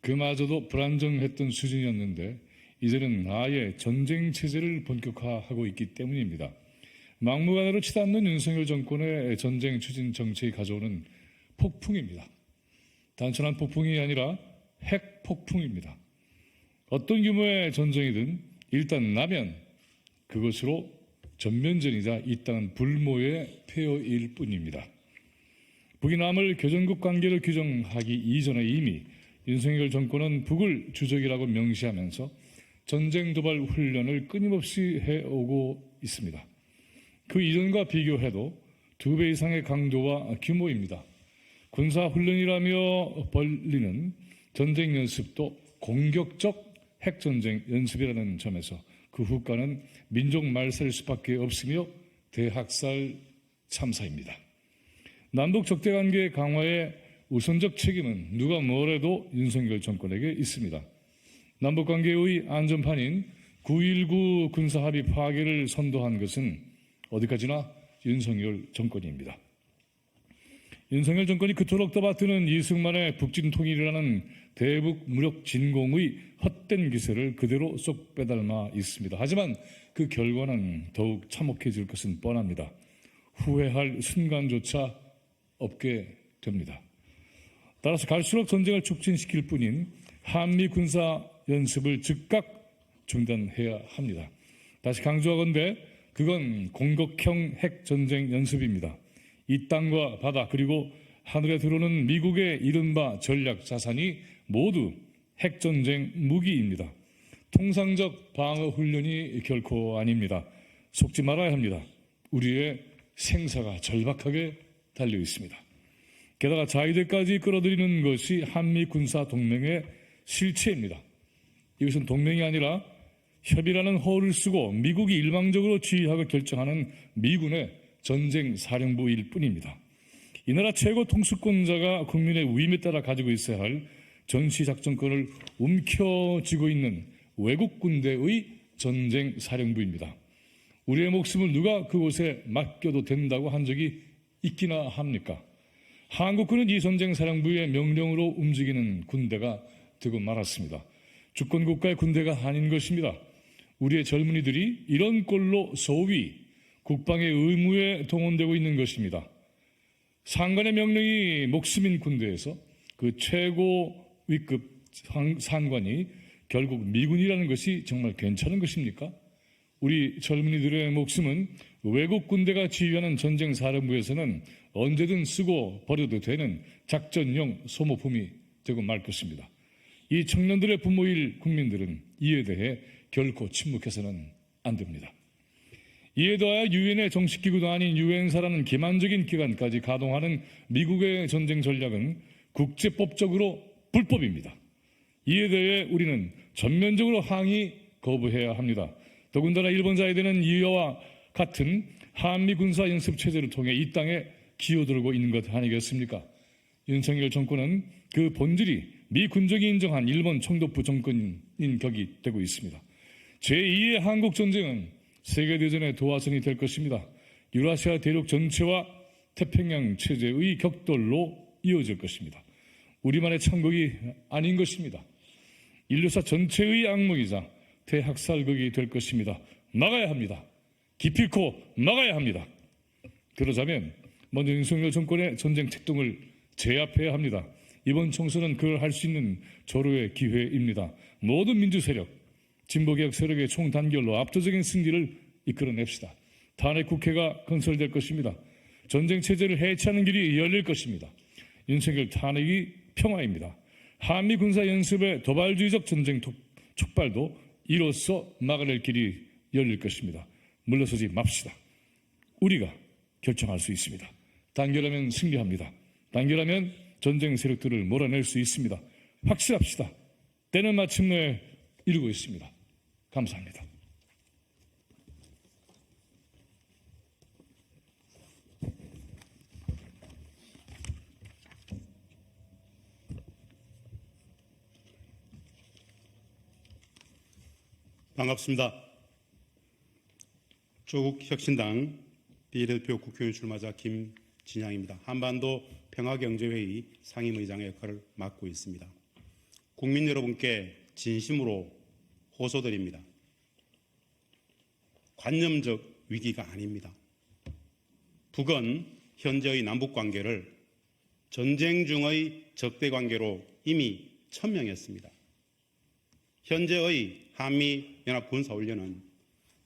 Speaker 7: 그마저도 불안정했던 수준이었는데 이제는 아예 전쟁체제를 본격화하고 있기 때문입니다. 막무가내로 치닫는 윤석열 정권의 전쟁 추진 정책이 가져오는 폭풍입니다. 단순한 폭풍이 아니라 핵폭풍입니다. 어떤 규모의 전쟁이든 일단 나면 그것으로 전면전이자 이 땅은 불모의 폐허일 뿐입니다. 북이 남을 교전국 관계를 규정하기 이전에 이미 윤석열 정권은 북을 주적이라고 명시하면서 전쟁 도발 훈련을 끊임없이 해오고 있습니다. 그 이전과 비교해도 2배 이상의 강도와 규모입니다. 군사훈련이라며 벌리는 전쟁 연습도 공격적 핵전쟁 연습이라는 점에서 그 후과는 민족 말살일 수밖에 없으며 대학살 참사입니다. 남북 적대관계 강화의 우선적 책임은 누가 뭐래도 윤석열 정권에게 있습니다. 남북관계의 안전판인 9.19 군사합의 파괴를 선도한 것은 어디까지나 윤석열 정권입니다. 윤석열 정권이 그토록 떠받드는 이승만의 북진 통일이라는 대북 무력 진공의 헛된 기세를 그대로 쏙 빼닮아 있습니다. 하지만 그 결과는 더욱 참혹해질 것은 뻔합니다. 후회할 순간조차 없게 됩니다. 따라서 갈수록 전쟁을 촉진시킬 뿐인 한미 군사 연습을 즉각 중단해야 합니다. 다시 강조하건대 그건 공격형 핵전쟁 연습입니다. 이 땅과 바다 그리고 하늘에 들어오는 미국의 이른바 전략 자산이 모두 핵전쟁 무기입니다. 통상적 방어 훈련이 결코 아닙니다. 속지 말아야 합니다. 우리의 생사가 절박하게 달려 있습니다. 게다가 자위대까지 끌어들이는 것이 한미 군사 동맹의 실체입니다. 이것은 동맹이 아니라 협의라는 허를 쓰고 미국이 일방적으로 지휘하고 결정하는 미군의 전쟁 사령부일 뿐입니다. 이 나라 최고 통수권자가 국민의 위임에 따라 가지고 있어야 할 전시작전권을 움켜쥐고 있는 외국 군대의 전쟁 사령부입니다. 우리의 목숨을 누가 그곳에 맡겨도 된다고 한 적이 있기나 합니까? 한국군은 이 전쟁 사령부의 명령으로 움직이는 군대가 되고 말았습니다. 주권국가의 군대가 아닌 것입니다. 우리의 젊은이들이 이런 꼴로 소위 국방의 의무에 동원되고 있는 것입니다. 상관의 명령이 목숨인 군대에서 그 최고 위급 상관이 결국 미군이라는 것이 정말 괜찮은 것입니까? 우리 젊은이들의 목숨은 외국 군대가 지휘하는 전쟁 사령부에서는 언제든 쓰고 버려도 되는 작전용 소모품이 되고 말 것입니다. 이 청년들의 부모일 국민들은 이에 대해 결코 침묵해서는 안 됩니다. 이에 더하여 유엔의 정식기구도 아닌 유엔사라는 기만적인 기관까지 가동하는 미국의 전쟁 전략은 국제법적으로 불법입니다. 이에 대해 우리는 전면적으로 항의 거부해야 합니다. 더군다나 일본 자위대는 이와 같은 한미 군사 연습 체제를 통해 이 땅에 기어들고 있는 것 아니겠습니까? 윤석열 정권은 그 본질이 미 군정이 인정한 일본 총독부 정권인 격이 되고 있습니다. 제2의 한국 전쟁은 세계대전의 도화선이 될 것입니다. 유라시아 대륙 전체와 태평양 체제의 격돌로 이어질 것입니다. 우리만의 천국이 아닌 것입니다. 인류사 전체의 악몽이자 대학살극이 될 것입니다. 막아야 합니다. 기필코 막아야 합니다. 그러자면 먼저 윤석열 정권의 전쟁 책동을 제압해야 합니다. 이번 총선은 그걸 할 수 있는 절호의 기회입니다. 모든 민주세력, 진보개혁 세력의 총단결로 압도적인 승리를 이끌어냅시다. 탄핵 국회가 건설될 것입니다. 전쟁 체제를 해체하는 길이 열릴 것입니다. 윤석열 탄핵이 평화입니다. 한미 군사 연습의 도발주의적 전쟁 촉발도 이로써 막아낼 길이 열릴 것입니다. 물러서지 맙시다. 우리가 결정할 수 있습니다. 단결하면 승리합니다. 단결하면 전쟁 세력들을 몰아낼 수 있습니다. 확실합시다. 때는 마침내 이루고 있습니다. 감사합니다.
Speaker 8: 반갑습니다. 조국혁신당 비례대표 국회의원 출마자 김진양입니다. 한반도 평화경제회의 상임의장의 역할을 맡고 있습니다. 국민 여러분께 진심으로 호소드립니다. 관념적 위기가 아닙니다. 북은 현재의 남북관계를 전쟁 중의 적대관계로 이미 천명했습니다. 현재의 한미연합군사훈련은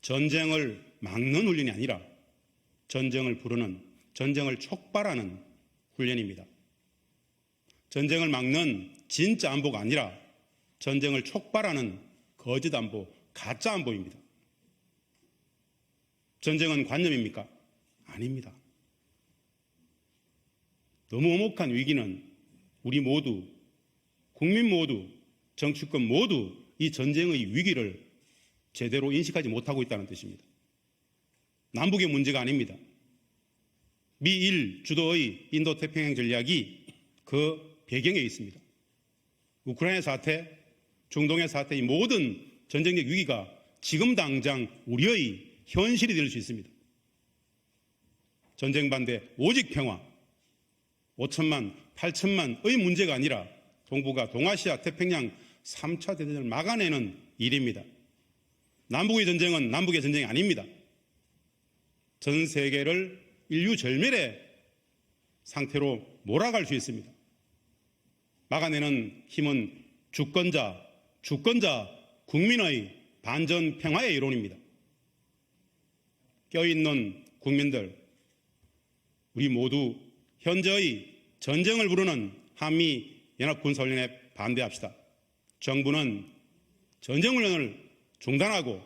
Speaker 8: 전쟁을 막는 훈련이 아니라 전쟁을 부르는, 전쟁을 촉발하는 훈련입니다. 전쟁을 막는 진짜 안보가 아니라 전쟁을 촉발하는 거짓 안보, 가짜 안보입니다. 전쟁은 관념입니까? 아닙니다. 너무 오목한 위기는 우리 모두, 국민 모두, 정치권 모두 이 전쟁의 위기를 제대로 인식하지 못하고 있다는 뜻입니다. 남북의 문제가 아닙니다. 미일 주도의 인도태평양 전략이 그 배경에 있습니다. 우크라이나 사태, 중동의 사태, 이 모든 전쟁적 위기가 지금 당장 우리의 현실이 될 수 있습니다. 전쟁 반대, 오직 평화, 5천만, 8천만의 문제가 아니라 동북아, 동아시아, 태평양 3차 대전을 막아내는 일입니다. 남북의 전쟁은 남북의 전쟁이 아닙니다. 전 세계를 인류 절멸의 상태로 몰아갈 수 있습니다. 막아내는 힘은 주권자, 국민의 반전 평화의 이론입니다. 껴있는 국민들, 우리 모두 현재의 전쟁을 부르는 한미 연합군사훈련에 반대합시다. 정부는 전쟁훈련을 중단하고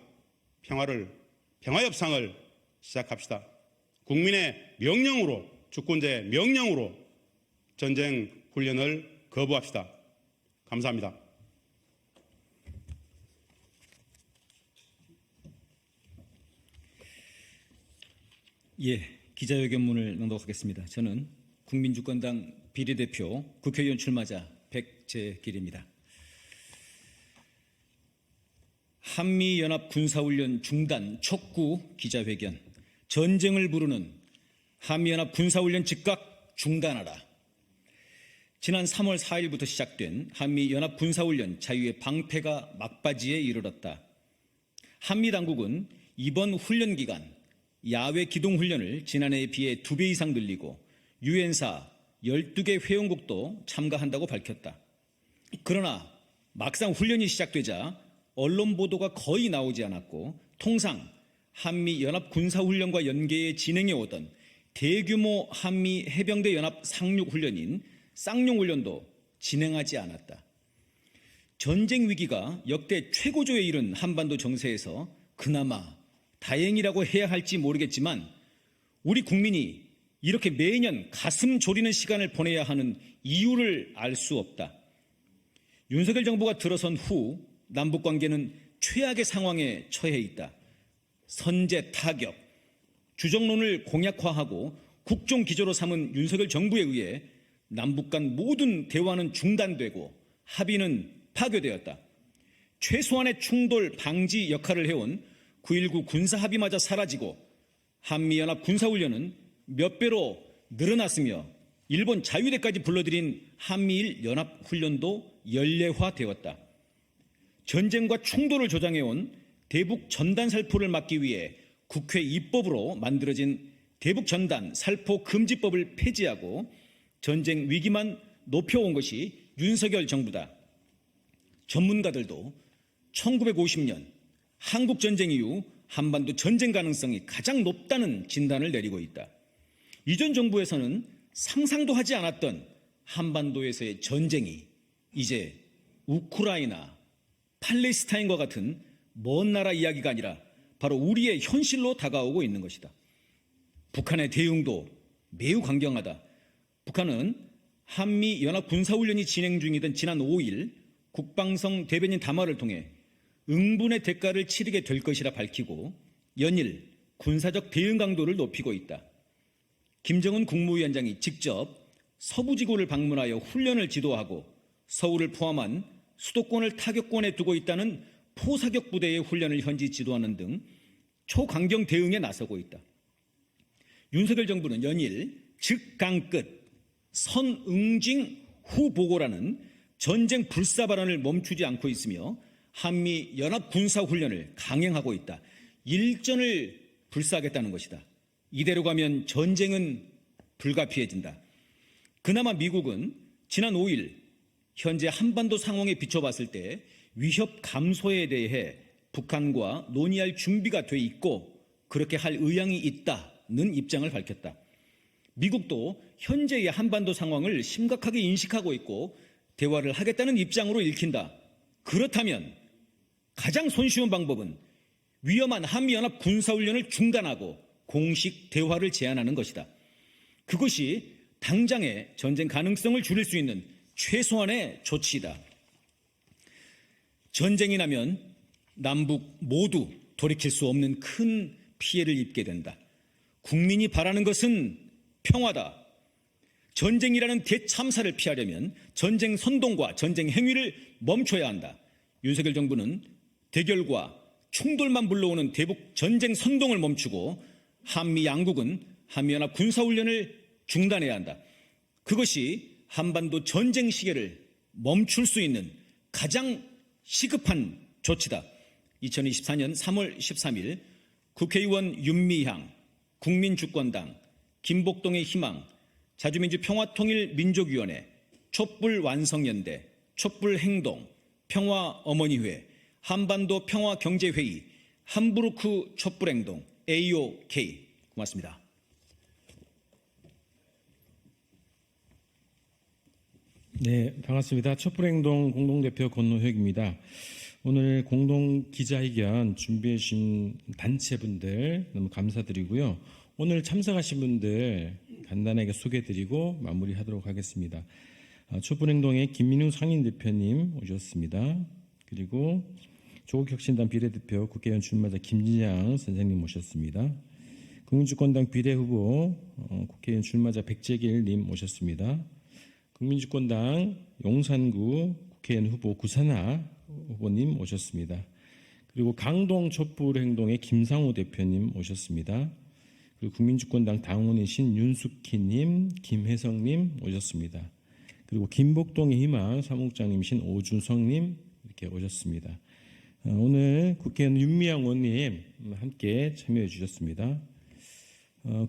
Speaker 8: 평화협상을 시작합시다. 국민의 명령으로, 주권자의 명령으로 전쟁훈련을 거부합시다. 감사합니다.
Speaker 9: 예, 기자회견문을 낭독하겠습니다. 저는 국민주권당 비례대표 국회의원 출마자 백재길입니다. 한미연합 군사훈련 중단 촉구 기자회견. 전쟁을 부르는 한미연합 군사훈련 즉각 중단하라. 지난 3월 4일부터 시작된 한미연합 군사훈련 자유의 방패가 막바지에 이르렀다. 한미 당국은 이번 훈련 기간 야외 기동훈련을 지난해에 비해 2배 이상 늘리고 유엔사 12개 회원국도 참가한다고 밝혔다. 그러나 막상 훈련이 시작되자 언론 보도가 거의 나오지 않았고 통상 한미 연합 군사훈련과 연계해 진행해 오던 대규모 한미 해병대 연합 상륙훈련인 쌍용훈련도 진행하지 않았다. 전쟁 위기가 역대 최고조에 이른 한반도 정세에서 그나마 다행이라고 해야 할지 모르겠지만 우리 국민이 이렇게 매년 가슴 졸이는 시간을 보내야 하는 이유를 알 수 없다. 윤석열 정부가 들어선 후 남북관계는 최악의 상황에 처해 있다. 선제 타격, 주정론을 공약화하고 국정 기조로 삼은 윤석열 정부에 의해 남북 간 모든 대화는 중단되고 합의는 파괴되었다. 최소한의 충돌 방지 역할을 해온 9.19 군사합의마저 사라지고 한미연합 군사훈련은 몇 배로 늘어났으며 일본 자유대까지 불러들인 한미일 연합훈련도 연례화되었다. 전쟁과 충돌을 조장해온 대북 전단 살포를 막기 위해 국회 입법으로 만들어진 대북 전단 살포 금지법을 폐지하고 전쟁 위기만 높여온 것이 윤석열 정부다. 전문가들도 1950년 한국 전쟁 이후 한반도 전쟁 가능성이 가장 높다는 진단을 내리고 있다. 이전 정부에서는 상상도 하지 않았던 한반도에서의 전쟁이 이제 우크라이나, 팔레스타인과 같은 먼 나라 이야기가 아니라 바로 우리의 현실로 다가오고 있는 것이다. 북한의 대응도 매우 강경하다. 북한은 한미 연합 군사훈련이 진행 중이던 지난 5일 국방성 대변인 담화를 통해 응분의 대가를 치르게 될 것이라 밝히고 연일 군사적 대응 강도를 높이고 있다. 김정은 국무위원장이 직접 서부지구를 방문하여 훈련을 지도하고 서울을 포함한 수도권을 타격권에 두고 있다는 포사격 부대의 훈련을 현지 지도하는 등 초강경 대응에 나서고 있다. 윤석열 정부는 연일 즉강끝 선응징 후보고라는 전쟁 불사 발언을 멈추지 않고 있으며 한미 연합 군사 훈련을 강행하고 있다. 일전을 불사하겠다는 것이다. 이대로 가면 전쟁은 불가피해진다. 그나마 미국은 지난 5일 현재 한반도 상황에 비춰봤을 때 위협 감소에 대해 북한과 논의할 준비가 돼 있고 그렇게 할 의향이 있다는 입장을 밝혔다. 미국도 현재의 한반도 상황을 심각하게 인식하고 있고 대화를 하겠다는 입장으로 읽힌다. 그렇다면 가장 손쉬운 방법은 위험한 한미연합 군사훈련을 중단하고 공식 대화를 제안하는 것이다. 그것이 당장의 전쟁 가능성을 줄일 수 있는 최소한의 조치이다. 전쟁이 나면 남북 모두 돌이킬 수 없는 큰 피해를 입게 된다. 국민이 바라는 것은 평화다. 전쟁이라는 대참사를 피하려면 전쟁 선동과 전쟁 행위를 멈춰야 한다. 윤석열 정부는 대결과 충돌만 불러오는 대북 전쟁 선동을 멈추고 한미 양국은 한미연합 군사훈련을 중단해야 한다. 그것이 한반도 전쟁 시계를 멈출 수 있는 가장 시급한 조치다. 2024년 3월 13일 국회의원 윤미향, 국민주권당, 김복동의 희망, 자주민주평화통일민족위원회, 촛불완성연대, 촛불행동, 평화어머니회, 한반도 평화경제회의, 함부르크 촛불행동, AOK. 고맙습니다.
Speaker 10: 네, 반갑습니다. 촛불행동 공동대표 권노혁입니다. 오늘 공동 기자회견 준비해 주신 단체분들 너무 감사드리고요. 오늘 참석하신 분들 간단하게 소개해드리고 마무리하도록 하겠습니다. 촛불행동의 김민우 상임대표님 오셨습니다. 그리고 조국혁신당 비례대표 국회의원 출마자 김진양 선생님 모셨습니다. 국민주권당 비례후보 국회의원 출마자 백재길님 모셨습니다. 국민주권당 용산구 국회의원 후보 구산하 후보님 모셨습니다. 그리고 강동 촛불행동의 김상호 대표님 모셨습니다. 그리고 국민주권당 당원이신 윤숙희님, 김혜성님 오셨습니다. 그리고 김복동의 희망 사무국장님이신 오준성님 이렇게 오셨습니다. 오늘 국회의원 윤미향 의원님 함께 참여해 주셨습니다.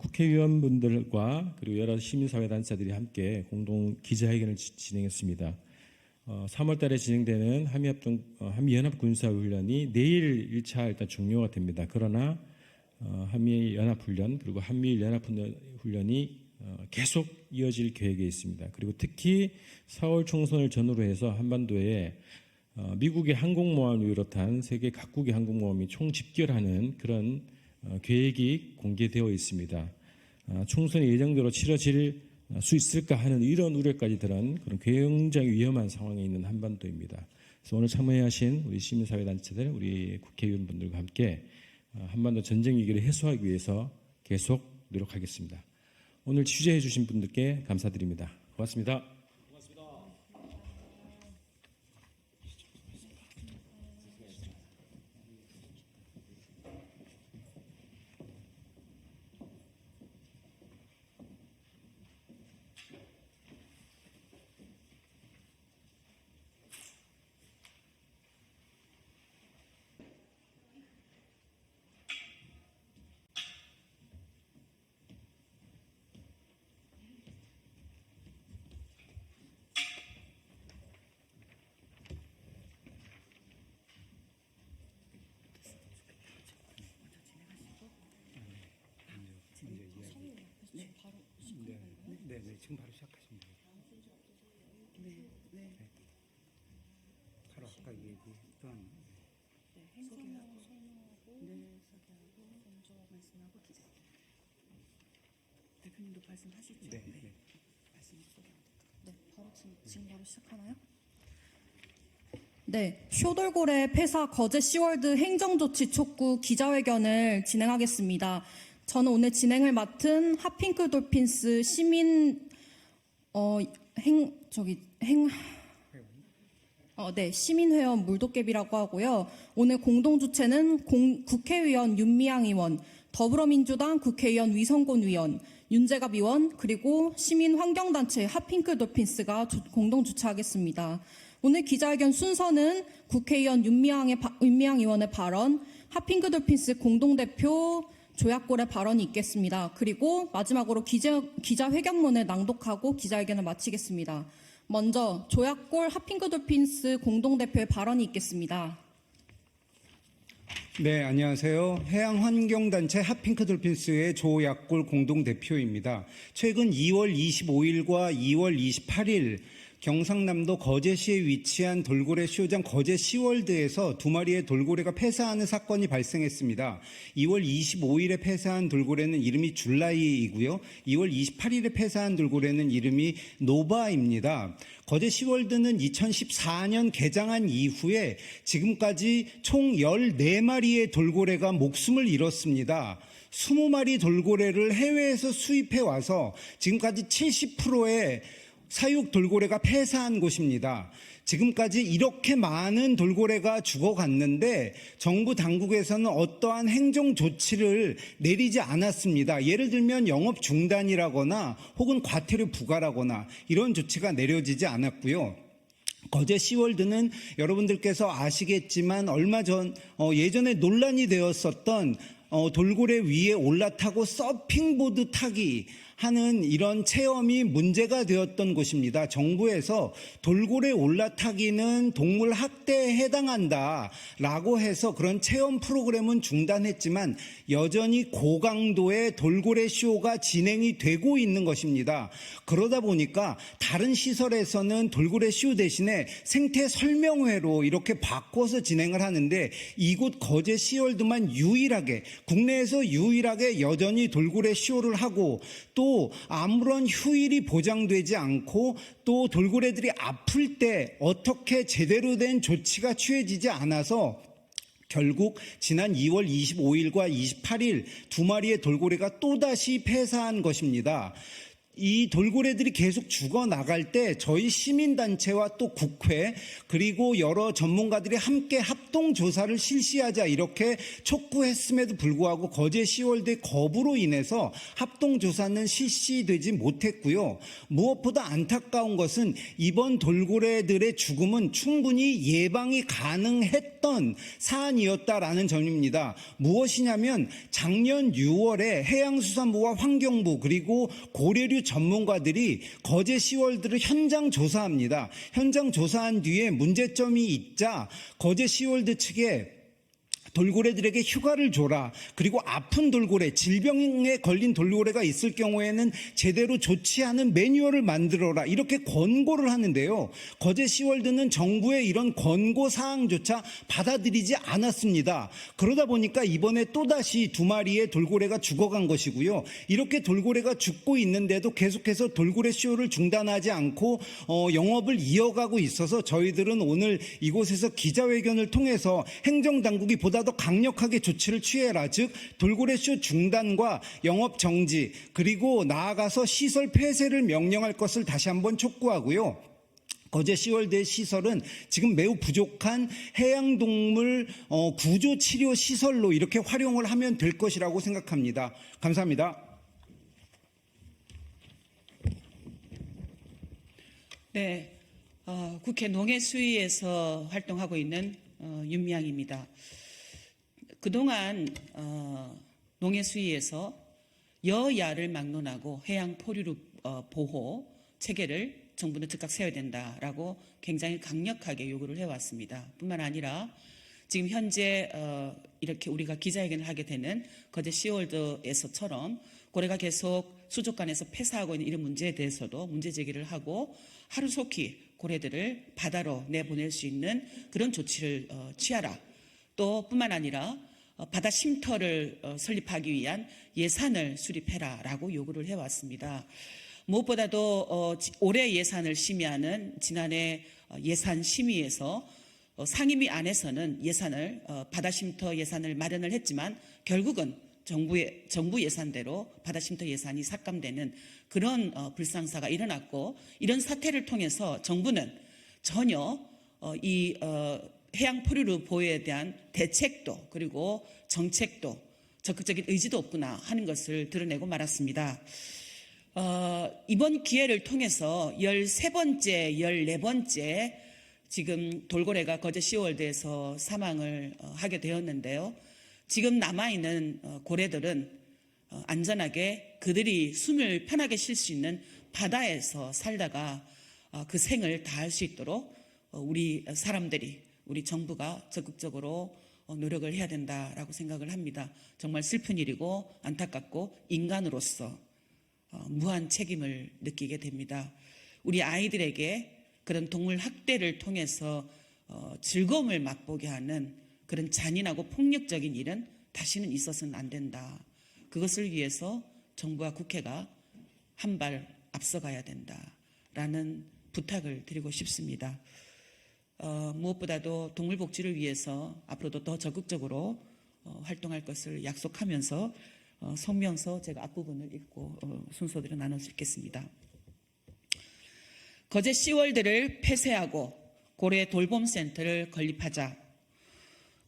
Speaker 10: 국회의원분들과 그리고 여러 시민사회단체들이 함께 공동 기자회견을 진행했습니다. 3월 달에 진행되는 한미연합군사훈련이 내일 1차 일단 종료가 됩니다. 그러나 한미연합훈련 그리고 한미연합훈련이 계속 이어질 계획에 있습니다. 그리고 특히 4월 총선을 전후로 해서 한반도에 미국의 항공모함을 비롯한 세계 각국의 항공모함이 총집결하는 그런 계획이 공개되어 있습니다. 총선이 예정대로 치러질 수 있을까 하는 이런 우려까지 들은 그런 굉장히 위험한 상황에 있는 한반도입니다. 그래서 오늘 참여하신 우리 시민사회단체들, 우리 국회의원분들과 함께 한반도 전쟁 위기를 해소하기 위해서 계속 노력하겠습니다. 오늘 취재해 주신 분들께 감사드립니다. 고맙습니다.
Speaker 11: 지금 바로 시작하시면 돼요. 바로 아까 얘기했던
Speaker 6: 소개하고 먼저 말씀하고 기자. 대표님도 말씀하시죠. 말씀 소개합니다.
Speaker 12: 네, 바로 지금 바로 시작하나요? 네, 쇼돌고래 폐사 거제 시월드 행정조치 촉구 기자회견을 진행하겠습니다. 저는 오늘 진행을 맡은 핫핑크 돌핀스 시민 시민회원 물도깨비라고 하고요. 오늘 공동주최는 국회의원 윤미향 의원, 더불어민주당 국회의원 위성곤 의원, 윤재갑 의원, 그리고 시민환경단체 핫핑크 돌핀스가 공동 주최하겠습니다. 오늘 기자회견 순서는 국회의원 윤미향 의원의 발언, 핫핑크 돌핀스 공동대표 조약골의 발언이 있겠습니다. 그리고 마지막으로 기자회견문을 낭독하고 기자회견을 마치겠습니다. 먼저 조약골 핫핑크 돌핀스 공동대표의 발언이 있겠습니다.
Speaker 11: 네, 안녕하세요. 해양환경단체 핫핑크 돌핀스의 조약골 공동대표입니다. 최근 2월 25일과 2월 28일 경상남도 거제시에 위치한 돌고래 쇼장 거제 시월드에서 2마리의 돌고래가 폐사하는 사건이 발생했습니다. 2월 25일에 폐사한 돌고래는 이름이 줄라이이고요. 2월 28일에 폐사한 돌고래는 이름이 노바입니다. 거제 시월드는 2014년 개장한 이후에 지금까지 총 14마리의 돌고래가 목숨을 잃었습니다. 20마리 돌고래를 해외에서 수입해 와서 지금까지 70%의 사육 돌고래가 폐사한 곳입니다. 지금까지 이렇게 많은 돌고래가 죽어갔는데 정부 당국에서는 어떠한 행정 조치를 내리지 않았습니다. 예를 들면 영업 중단이라거나 혹은 과태료 부과라거나 이런 조치가 내려지지 않았고요. 거제 시월드는 여러분들께서 아시겠지만 얼마 전 예전에 논란이 되었었던 돌고래 위에 올라타고 서핑보드 타기 하는 이런 체험이 문제가 되었던 곳입니다. 정부에서 돌고래 올라타기는 동물 학대에 해당한다라고 해서 그런 체험 프로그램은 중단했지만 여전히 고강도의 돌고래 쇼가 진행이 되고 있는 것입니다. 그러다 보니까 다른 시설에서는 돌고래 쇼 대신에 생태 설명회로 이렇게 바꿔서 진행을 하는데 이곳 거제 시월드만 유일하게 국내에서 유일하게 여전히 돌고래 쇼를 하고 또 아무런 휴일이 보장되지 않고 또 돌고래들이 아플 때 어떻게 제대로 된 조치가 취해지지 않아서 결국 지난 2월 25일과 28일 2마리의 돌고래가 또다시 폐사한 것입니다. 이 돌고래들이 계속 죽어나갈 때 저희 시민단체와 또 국회 그리고 여러 전문가들이 함께 합동조사를 실시하자 이렇게 촉구했음에도 불구하고 거제 시월드의 거부로 인해서 합동조사는 실시되지 못했고요. 무엇보다 안타까운 것은 이번 돌고래들의 죽음은 충분히 예방이 가능했던 사안이었다라는 점입니다. 무엇이냐면 작년 6월에 해양수산부와 환경부 그리고 고래류 전문가들이 거제 시월드를 현장 조사합니다. 현장 조사한 뒤에 문제점이 있자 거제 시월드 측에 돌고래들에게 휴가를 줘라. 그리고 아픈 돌고래, 질병에 걸린 돌고래가 있을 경우에는 제대로 조치하는 매뉴얼을 만들어라. 이렇게 권고를 하는데요. 거제 시월드는 정부의 이런 권고 사항조차 받아들이지 않았습니다. 그러다 보니까 이번에 또다시 2마리의 돌고래가 죽어간 것이고요. 이렇게 돌고래가 죽고 있는데도 계속해서 돌고래 쇼를 중단하지 않고 영업을 이어가고 있어서 저희들은 오늘 이곳에서 기자회견을 통해서 행정당국이 보다 더 강력하게 조치를 취해라. 즉 돌고래쇼 중단과 영업 정지 그리고 나아가서 시설 폐쇄를 명령할 것을 다시 한번 촉구하고요. 거제 시월드의 시설은 지금 매우 부족한 해양동물 구조치료 시설로 이렇게 활용을 하면 될 것이라고 생각합니다. 감사합니다.
Speaker 6: 네, 국회 농해수위에서 활동하고 있는 윤미향입니다. 그동안 농해수위에서 여야를 막론하고 해양 포류류 보호 체계를 정부는 즉각 세워야 된다라고 굉장히 강력하게 요구를 해왔습니다. 뿐만 아니라 지금 현재 이렇게 우리가 기자회견을 하게 되는 거제 시월드에서처럼 고래가 계속 수족관에서 폐사하고 있는 이런 문제에 대해서도 문제 제기를 하고 하루속히 고래들을 바다로 내보낼 수 있는 그런 조치를 취하라. 또 뿐만 아니라 바다 쉼터를 설립하기 위한 예산을 수립해라라고 요구를 해왔습니다. 무엇보다도 올해 예산을 심의하는 지난해 예산 심의에서 상임위 안에서는 예산을 바다쉼터 예산을 마련을 했지만 결국은 정부 예산대로 바다쉼터 예산이 삭감되는 그런 불상사가 일어났고, 이런 사태를 통해서 정부는 전혀 이 해양 포류류 보호에 대한 대책도 그리고 정책도 적극적인 의지도 없구나 하는 것을 드러내고 말았습니다. 이번 기회를 통해서 13번째, 14번째 지금 돌고래가 거제 시월드에서 사망을 하게 되었는데요. 지금 남아있는 고래들은 안전하게 그들이 숨을 편하게 쉴 수 있는 바다에서 살다가 그 생을 다할 수 있도록 우리 사람들이, 우리 정부가 적극적으로 노력을 해야 된다라고 생각을 합니다. 정말 슬픈 일이고 안타깝고 인간으로서 무한 책임을 느끼게 됩니다. 우리 아이들에게 그런 동물 학대를 통해서 즐거움을 맛보게 하는 그런 잔인하고 폭력적인 일은 다시는 있어서는 안 된다. 그것을 위해서 정부와 국회가 한 발 앞서가야 된다라는 부탁을 드리고 싶습니다. 무엇보다도 동물 복지를 위해서 앞으로도 더 적극적으로 활동할 것을 약속하면서 성명서 제가 앞부분을 읽고 순서대로 나눠 읽겠습니다. 거제 시월드를 폐쇄하고 고래 돌봄센터를 건립하자.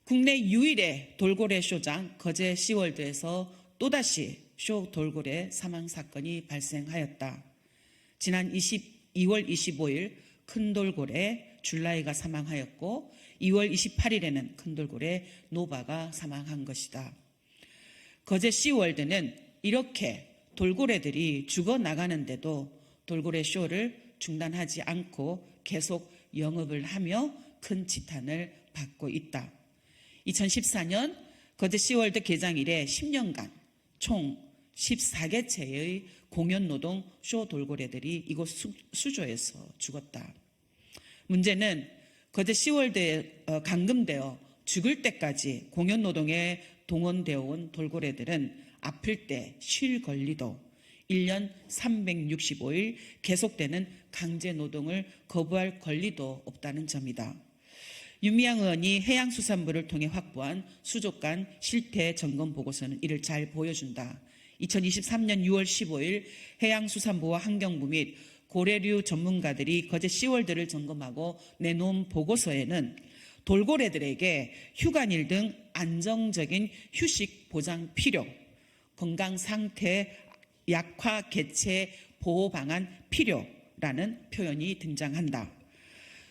Speaker 6: 국내 유일의 돌고래 쇼장 거제 시월드에서 또다시 쇼 돌고래 사망 사건이 발생하였다. 지난 2월 25일 큰 돌고래 줄라이가 사망하였고 2월 28일에는 큰 돌고래 노바가 사망한 것이다. 거제 시월드는 이렇게 돌고래들이 죽어나가는데도 돌고래 쇼를 중단하지 않고 계속 영업을 하며 큰 지탄을 받고 있다. 2014년 거제 시월드 개장 이래 10년간 총 14개체의 공연노동 쇼 돌고래들이 이곳 수조에서 죽었다. 문제는 거제 시월드에 감금되어 죽을 때까지 공연노동에 동원되어 온 돌고래들은 아플 때 쉴 권리도 1년 365일 계속되는 강제노동을 거부할 권리도 없다는 점이다. 윤미향 의원이 해양수산부를 통해 확보한 수족관 실태 점검 보고서는 이를 잘 보여준다. 2023년 6월 15일 해양수산부와 환경부 및 고래류 전문가들이 거제 시월드를 점검하고 내놓은 보고서에는 돌고래들에게 휴관일 등 안정적인 휴식 보장 필요, 건강 상태 약화 개체 보호 방안 필요라는 표현이 등장한다.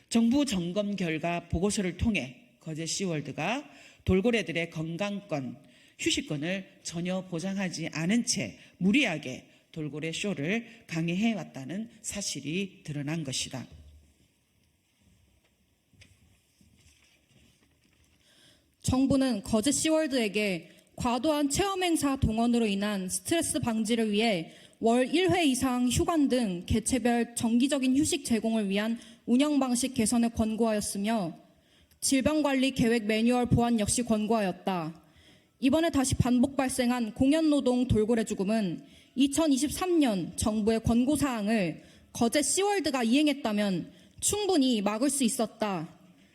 Speaker 6: 정부 점검 결과 보고서를 통해 거제 시월드가 돌고래들의 건강권, 휴식권을 전혀 보장하지 않은 채 무리하게 돌고래 쇼를 강행해왔다는 사실이 드러난 것이다.
Speaker 12: 정부는 거제 시월드에게 과도한 체험행사 동원으로 인한 스트레스 방지를 위해 월 1회 이상 휴관 등 개체별 정기적인 휴식 제공을 위한 운영 방식 개선을 권고하였으며 질병관리 계획 매뉴얼 보완 역시 권고하였다. 이번에 다시 반복 발생한 공연노동 돌고래 죽음은 2023년 정부의 권고사항을 거제 시월드가 이행했다면 충분히 막을 수 있었다.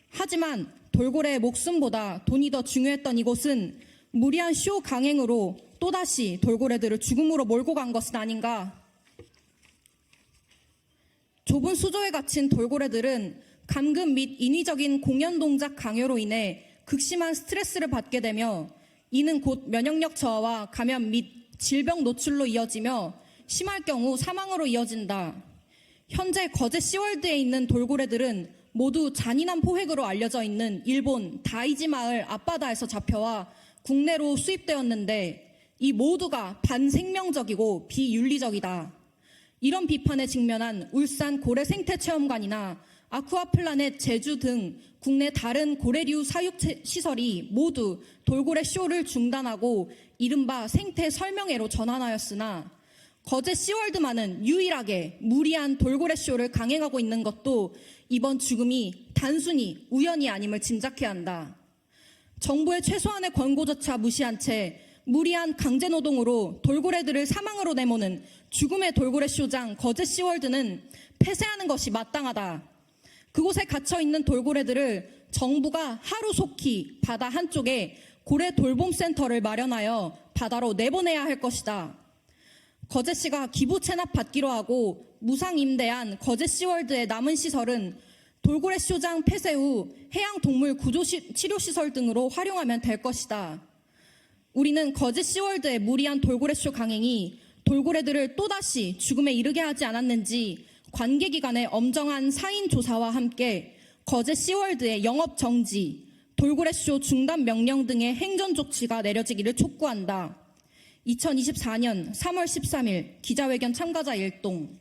Speaker 12: 하지만 돌고래의 목숨보다 돈이 더 중요했던 이곳은 무리한 쇼 강행으로 또다시 돌고래들을 죽음으로 몰고 간 것은 아닌가. 좁은 수조에 갇힌 돌고래들은 감금 및 인위적인 공연 동작 강요로 인해 극심한 스트레스를 받게 되며 이는 곧 면역력 저하와 감염 및 질병 노출로 이어지며 심할 경우 사망으로 이어진다. 현재 거제 시월드에 있는 돌고래들은 모두 잔인한 포획으로 알려져 있는 일본 다이지 마을 앞바다에서 잡혀와 국내로 수입되었는데 이 모두가 반생명적이고 비윤리적이다. 이런 비판에 직면한 울산 고래생태체험관이나 아쿠아플라넷 제주 등 국내 다른 고래류 사육시설이 모두 돌고래 쇼를 중단하고 이른바 생태 설명회로 전환하였으나 거제 시월드만은 유일하게 무리한 돌고래 쇼를 강행하고 있는 것도 이번 죽음이 단순히 우연이 아님을 짐작해야 한다. 정부의 최소한의 권고조차 무시한 채 무리한 강제노동으로 돌고래들을 사망으로 내모는 죽음의 돌고래 쇼장 거제 시월드는 폐쇄하는 것이 마땅하다. 그곳에 갇혀있는 돌고래들을 정부가 하루속히 바다 한쪽에 고래 돌봄센터를 마련하여 바다로 내보내야 할 것이다. 거제시가 기부 체납 받기로 하고 무상 임대한 거제시월드의 남은 시설은 돌고래 쇼장 폐쇄 후 해양동물 치료시설 등으로 활용하면 될 것이다. 우리는 거제시월드의 무리한 돌고래쇼 강행이 돌고래들을 또다시 죽음에 이르게 하지 않았는지 관계기관의 엄정한 사인 조사와 함께 거제시월드의 영업 정지, 돌고래쇼 중단 명령 등의 행정 조치가 내려지기를 촉구한다. 2024년 3월 13일 기자회견 참가자 일동.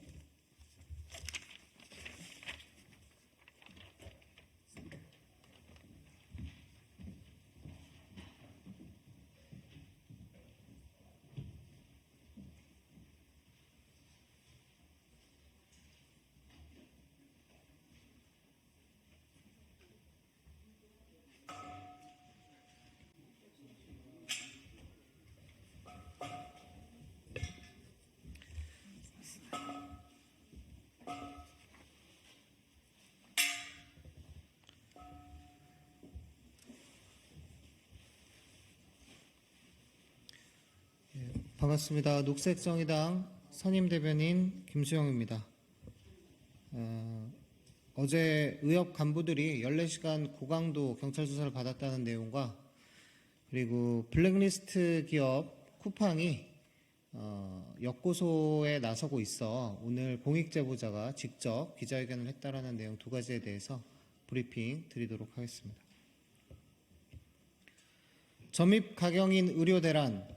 Speaker 13: 반갑습니다. 녹색정의당 선임 대변인 김수영입니다. 어제 의협 간부들이 14시간 고강도 경찰 조사를 받았다는 내용과 그리고 블랙리스트 기업 쿠팡이 역고소에 나서고 있어 오늘 공익제보자가 직접 기자회견을 했다라는 내용 두 가지에 대해서 브리핑 드리도록 하겠습니다. 점입 가경인 의료대란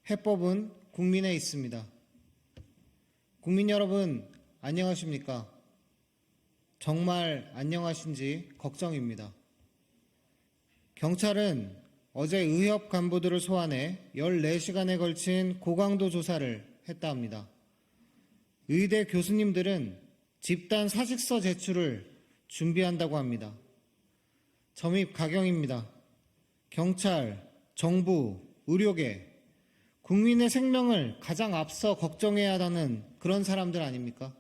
Speaker 13: 해법은 국민에 있습니다. 국민 여러분 안녕하십니까? 정말 안녕하신지 걱정입니다. 경찰은 어제 의협 간부들을 소환해 14시간에 걸친 고강도 조사를 했다 합니다. 의대 교수님들은 집단 사직서 제출을 준비한다고 합니다. 점입 가경입니다. 경찰, 정부, 의료계, 국민의 생명을 가장 앞서 걱정해야 하는 그런 사람들 아닙니까?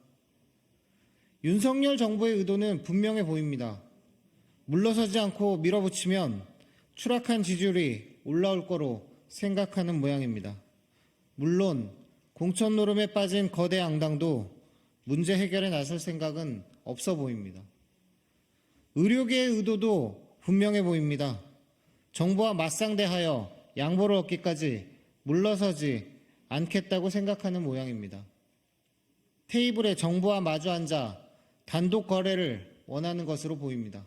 Speaker 13: 윤석열 정부의 의도는 분명해 보입니다. 물러서지 않고 밀어붙이면 추락한 지지율이 올라올 거로 생각하는 모양입니다. 물론 공천 노름에 빠진 거대 양당도 문제 해결에 나설 생각은 없어 보입니다. 의료계의 의도도 분명해 보입니다. 정부와 맞상대하여 양보를 얻기까지 물러서지 않겠다고 생각하는 모양입니다. 테이블에 정부와 마주 앉아 단독 거래를 원하는 것으로 보입니다.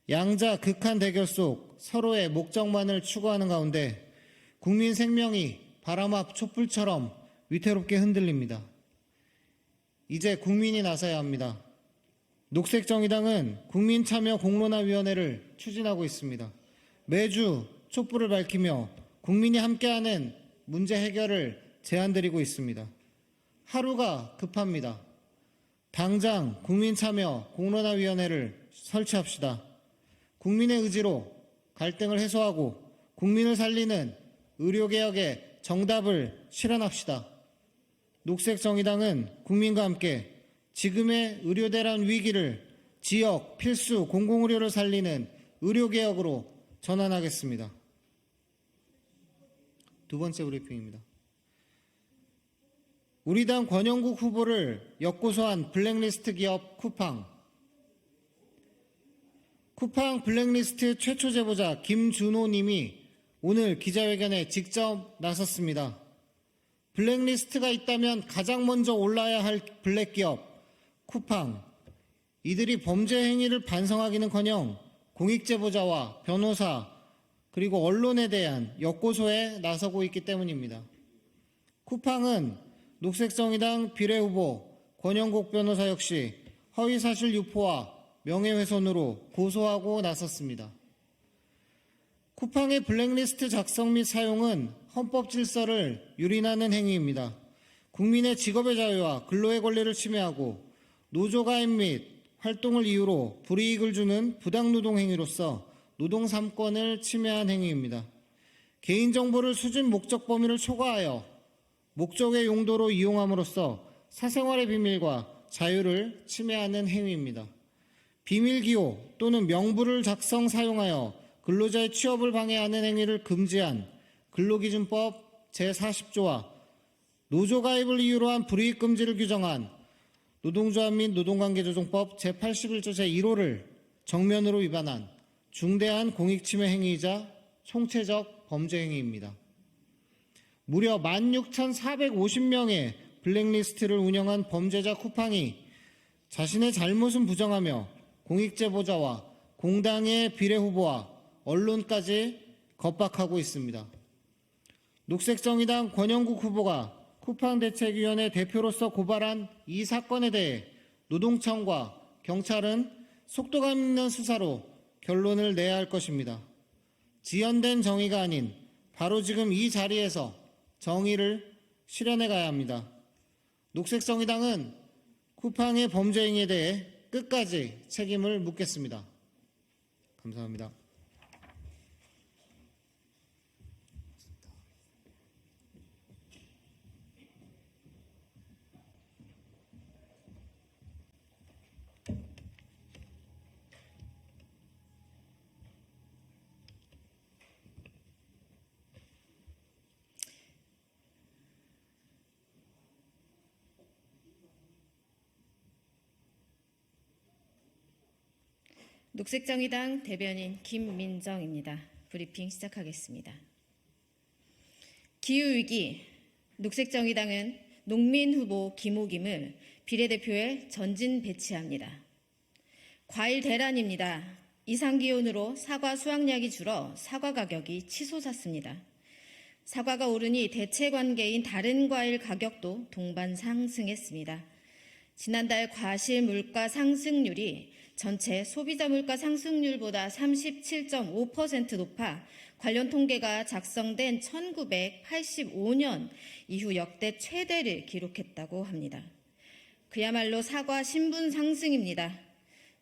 Speaker 13: 양자 극한 대결 속 서로의 목적만을 추구하는 가운데 국민 생명이 바람 앞 촛불처럼 위태롭게 흔들립니다. 이제 국민이 나서야 합니다. 녹색정의당은 국민참여공론화위원회를 추진하고 있습니다. 매주 촛불을 밝히며 국민이 함께하는 문제 해결을 제안드리고 있습니다. 하루가 급합니다. 당장 국민참여공론화위원회를 설치합시다. 국민의 의지로 갈등을 해소하고 국민을 살리는 의료개혁의 정답을 실현합시다. 녹색정의당은 국민과 함께 지금의 의료대란 위기를 지역 필수 공공의료를 살리는 의료개혁으로 전환하겠습니다. 두 번째 브리핑입니다. 우리 당 권영국 후보를 역고소한 블랙리스트 기업 쿠팡. 쿠팡 블랙리스트 최초 제보자 김준호 님이 오늘 기자회견에 직접 나섰습니다. 블랙리스트가 있다면 가장 먼저 올라야 할 블랙기업 쿠팡. 이들이 범죄 행위를 반성하기는커녕 공익제보자와 변호사 그리고 언론에 대한 역고소에 나서고 있기 때문입니다. 쿠팡은 녹색정의당 비례후보 권영국 변호사 역시 허위사실 유포와 명예훼손으로 고소하고 나섰습니다. 쿠팡의 블랙리스트 작성 및 사용은 헌법 질서를 유린하는 행위입니다. 국민의 직업의 자유와 근로의 권리를 침해하고 노조 가입 및 활동을 이유로 불이익을 주는 부당노동 행위로서 노동 3권을 침해한 행위입니다. 개인정보를 수집 목적 범위를 초과하여 목적의 용도로 이용함으로써 사생활의 비밀과 자유를 침해하는 행위입니다. 비밀기호 또는 명부를 작성 사용하여 근로자의 취업을 방해하는 행위를 금지한 근로기준법 제40조와 노조가입을 이유로 한 불이익 금지를 규정한 노동조합 및 노동관계조정법 제81조 제1호를 정면으로 위반한 중대한 공익침해 행위이자 총체적 범죄 행위입니다. 무려 16,450명의 블랙리스트를 운영한 범죄자 쿠팡이 자신의 잘못은 부정하며 공익제보자와 공당의 비례후보와 언론까지 겁박하고 있습니다. 녹색정의당 권영국 후보가 쿠팡대책위원회 대표로서 고발한 이 사건에 대해 노동청과 경찰은 속도감 있는 수사로 결론을 내야 할 것입니다. 지연된 정의가 아닌 바로 지금 이 자리에서 정의를 실현해 가야 합니다. 녹색정의당은 쿠팡의 범죄 행위에 대해 끝까지 책임을 묻겠습니다. 감사합니다.
Speaker 14: 녹색정의당 대변인 김민정입니다. 브리핑 시작하겠습니다. 기후위기, 녹색정의당은 농민 후보 김오김을 비례대표에 전진 배치합니다. 과일 대란입니다. 이상기온으로 사과 수확량이 줄어 사과 가격이 치솟았습니다. 사과가 오르니 대체 관계인 다른 과일 가격도 동반 상승했습니다. 지난달 과실 물가 상승률이 전체 소비자 물가 상승률보다 37.5% 높아 관련 통계가 작성된 1985년 이후 역대 최대를 기록했다고 합니다. 그야말로 사과 신분 상승입니다.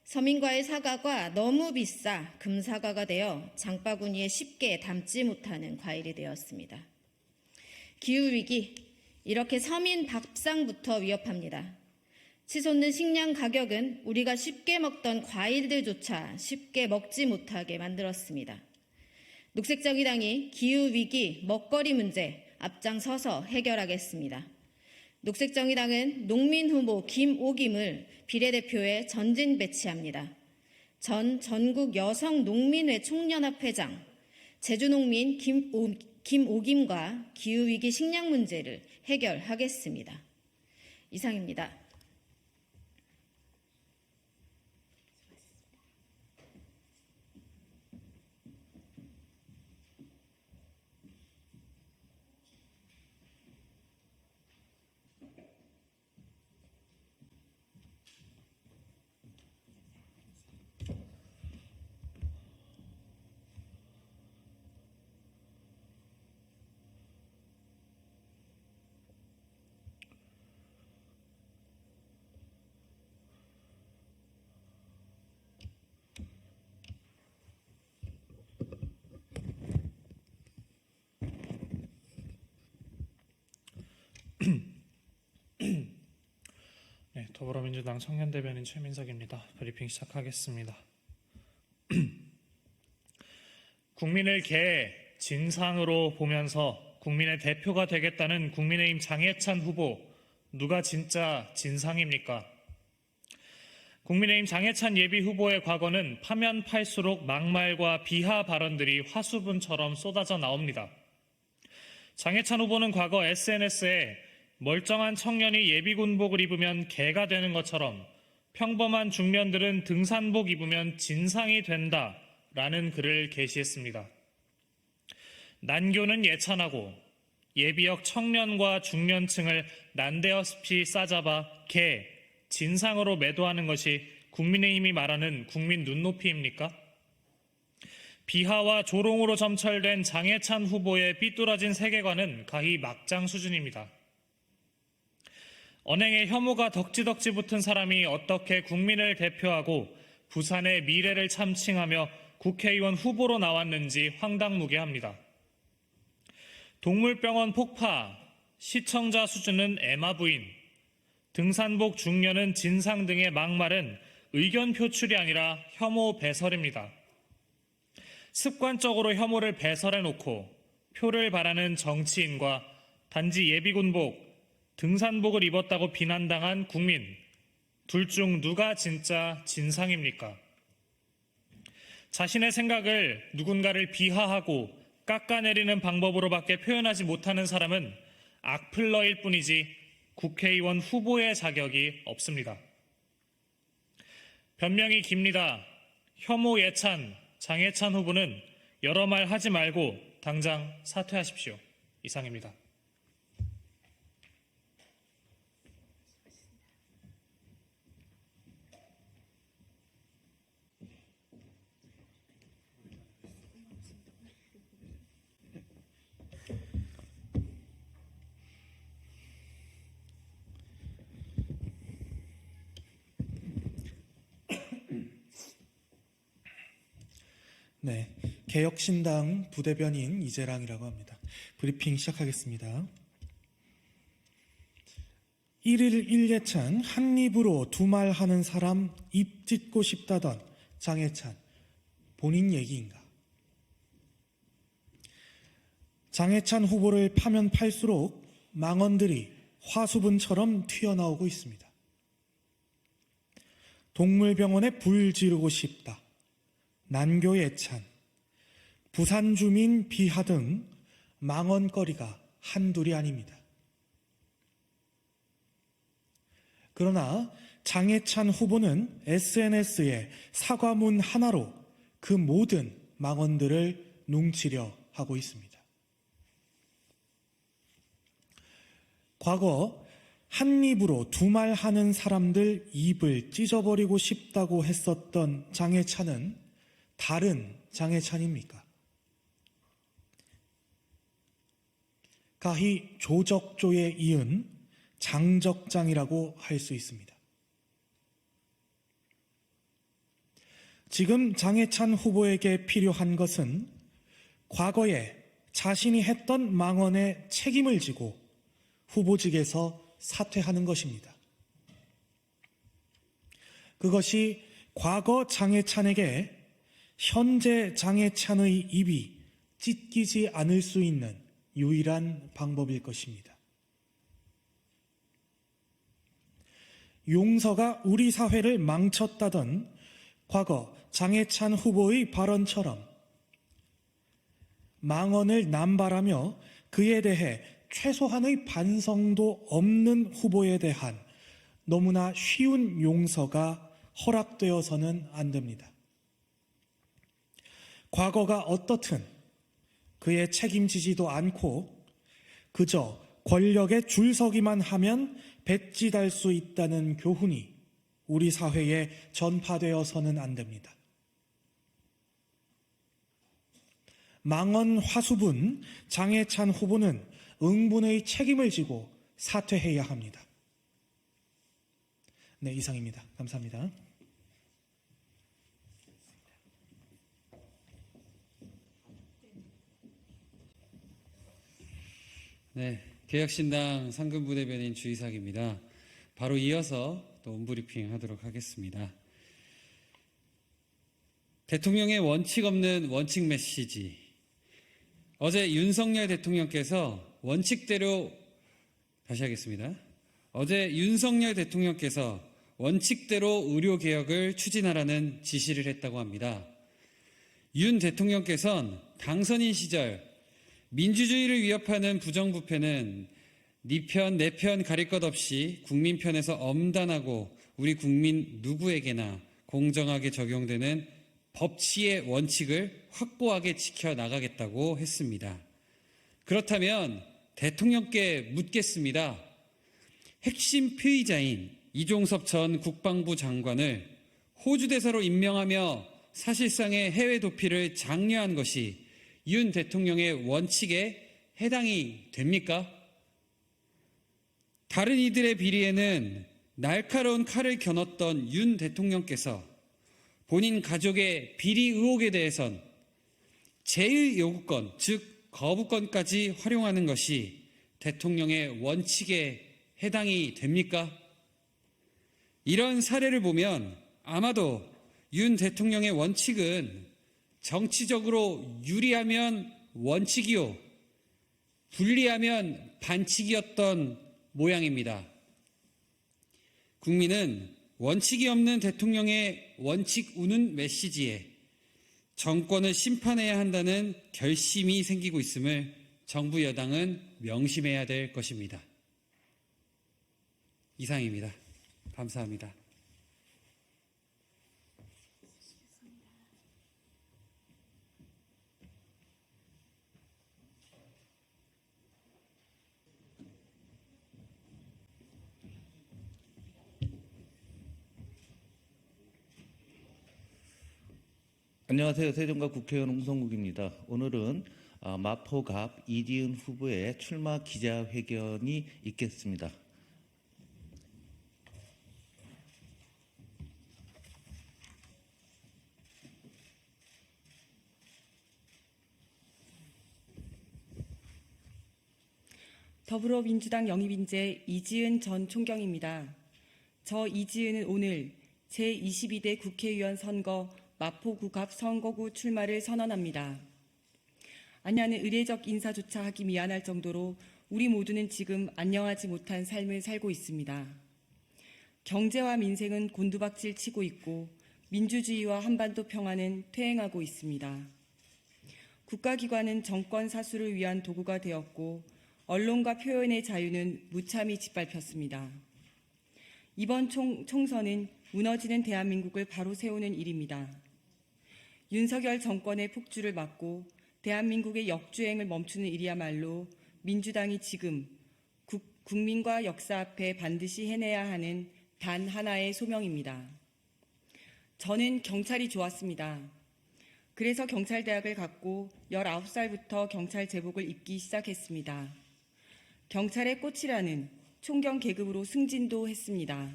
Speaker 14: 서민과의 사과가 너무 비싸 금사과가 되어 장바구니에 쉽게 담지 못하는 과일이 되었습니다. 기후위기, 이렇게 서민 밥상부터 위협합니다. 치솟는 식량 가격은 우리가 쉽게 먹던 과일들조차 쉽게 먹지 못하게 만들었습니다. 녹색정의당이 기후위기, 먹거리 문제 앞장서서 해결하겠습니다. 녹색정의당은 농민 후보 김오김을 비례대표에 전진 배치합니다. 전 전국 여성농민회 총연합회장, 제주농민 김오김과 기후위기 식량 문제를 해결하겠습니다. 이상입니다.
Speaker 15: 네, 더불어민주당 청년대변인 최민석입니다. 브리핑 시작하겠습니다. 국민을 개, 진상으로 보면서 국민의 대표가 되겠다는 국민의힘 장해찬 후보, 누가 진짜 진상입니까? 국민의힘 장해찬 예비 후보의 과거는 파면 팔수록 막말과 비하 발언들이 화수분처럼 쏟아져 나옵니다. 장해찬 후보는 과거 SNS에 멀쩡한 청년이 예비군복을 입으면 개가 되는 것처럼 평범한 중년들은 등산복 입으면 진상이 된다라는 글을 게시했습니다. 난교는 예찬하고 예비역 청년과 중년층을 난데없이 싸잡아 개, 진상으로 매도하는 것이 국민의힘이 말하는 국민 눈높이입니까? 비하와 조롱으로 점철된 장해찬 후보의 삐뚤어진 세계관은 가히 막장 수준입니다. 언행에 혐오가 덕지덕지 붙은 사람이 어떻게 국민을 대표하고 부산의 미래를 참칭하며 국회의원 후보로 나왔는지 황당무계합니다. 동물병원 폭파, 시청자 수준은 에마 부인, 등산복 중년은 진상 등의 막말은 의견 표출이 아니라 혐오 배설입니다. 습관적으로 혐오를 배설해놓고 표를 바라는 정치인과 단지 예비군복, 등산복을 입었다고 비난당한 국민, 둘 중 누가 진짜 진상입니까? 자신의 생각을 누군가를 비하하고 깎아내리는 방법으로밖에 표현하지 못하는 사람은 악플러일 뿐이지 국회의원 후보의 자격이 없습니다. 변명이 깁니다. 혐오 예찬, 장해찬 후보는 여러 말 하지 말고 당장 사퇴하십시오. 이상입니다.
Speaker 16: 네, 개혁신당 부대변인 이재랑이라고 합니다. 브리핑 시작하겠습니다. 1일 1예찬 한 입으로 두 말 하는 사람 입 찢고 싶다던 장해찬, 본인 얘기인가? 장해찬 후보를 파면 팔수록 망언들이 화수분처럼 튀어나오고 있습니다. 동물병원에 불 지르고 싶다, 난교 예찬, 부산 주민 비하 등 망언거리가 한둘이 아닙니다. 그러나 장해찬 후보는 SNS에 사과문 하나로 그 모든 망언들을 뭉치려 하고 있습니다. 과거 한 입으로 두 말 하는 사람들 입을 찢어버리고 싶다고 했었던 장해찬은 다른 장해찬입니까? 가히 조적조에 이은 장적장이라고 할 수 있습니다. 지금 장해찬 후보에게 필요한 것은 과거에 자신이 했던 망언에 책임을 지고 후보직에서 사퇴하는 것입니다. 그것이 과거 장해찬에게 현재 장해찬의 입이 찢기지 않을 수 있는 유일한 방법일 것입니다. 용서가 우리 사회를 망쳤다던 과거 장해찬 후보의 발언처럼 망언을 남발하며 그에 대해 최소한의 반성도 없는 후보에 대한 너무나 쉬운 용서가 허락되어서는 안 됩니다. 과거가 어떻든 그에 책임지지도 않고 그저 권력에 줄 서기만 하면 배지 달 수 있다는 교훈이 우리 사회에 전파되어서는 안 됩니다. 망언 화수분 장해찬 후보는 응분의 책임을 지고 사퇴해야 합니다. 네, 이상입니다. 감사합니다.
Speaker 17: 네, 개혁신당 상근부대변인 주이삭입니다. 바로 이어서 또 온브리핑 하도록 하겠습니다. 대통령의 원칙 없는 원칙 메시지. 어제 윤석열 대통령께서 원칙대로 다시 하겠습니다. 어제 윤석열 대통령께서 원칙대로 의료개혁을 추진하라는 지시를 했다고 합니다. 윤 대통령께서는 당선인 시절 민주주의를 위협하는 부정부패는 네 편, 내 편 가릴 것 없이 국민 편에서 엄단하고 우리 국민 누구에게나 공정하게 적용되는 법치의 원칙을 확고하게 지켜나가겠다고 했습니다. 그렇다면 대통령께 묻겠습니다. 핵심 피의자인 이종섭 전 국방부 장관을 호주 대사로 임명하며 사실상의 해외 도피를 장려한 것이 윤 대통령의 원칙에 해당이 됩니까? 다른 이들의 비리에는 날카로운 칼을 겨눴던 윤 대통령께서 본인 가족의 비리 의혹에 대해선 제1요구권, 즉 거부권까지 활용하는 것이 대통령의 원칙에 해당이 됩니까? 이런 사례를 보면 아마도 윤 대통령의 원칙은 정치적으로 유리하면 원칙이요, 불리하면 반칙이었던 모양입니다. 국민은 원칙이 없는 대통령의 원칙 우는 메시지에 정권을 심판해야 한다는 결심이 생기고 있음을 정부 여당은 명심해야 될 것입니다. 이상입니다. 감사합니다.
Speaker 18: 안녕하세요. 세종갑 국회의원 홍성국입니다. 오늘은 마포갑 이디은 후보의 출마 기자회견이 있겠습니다.
Speaker 19: 더불어민주당 영입인재 이지은 전 총경입니다. 저 이지은은 오늘 제22대 국회의원 선거 마포구갑 선거구 출마를 선언합니다. 아냐는 의례적 인사조차 하기 미안할 정도로 우리 모두는 지금 안녕하지 못한 삶을 살고 있습니다. 경제와 민생은 곤두박질 치고 있고 민주주의와 한반도 평화는 퇴행하고 있습니다. 국가기관은 정권 사수를 위한 도구가 되었고 언론과 표현의 자유는 무참히 짓밟혔습니다. 이번 총선은 무너지는 대한민국을 바로 세우는 일입니다. 윤석열 정권의 폭주를 막고 대한민국의 역주행을 멈추는 일이야말로 민주당이 지금 국민과 역사 앞에 반드시 해내야 하는 단 하나의 소명입니다. 저는 경찰이 좋았습니다. 그래서 경찰대학을 갔고 19살부터 경찰 제복을 입기 시작했습니다. 경찰의 꽃이라는 총경 계급으로 승진도 했습니다.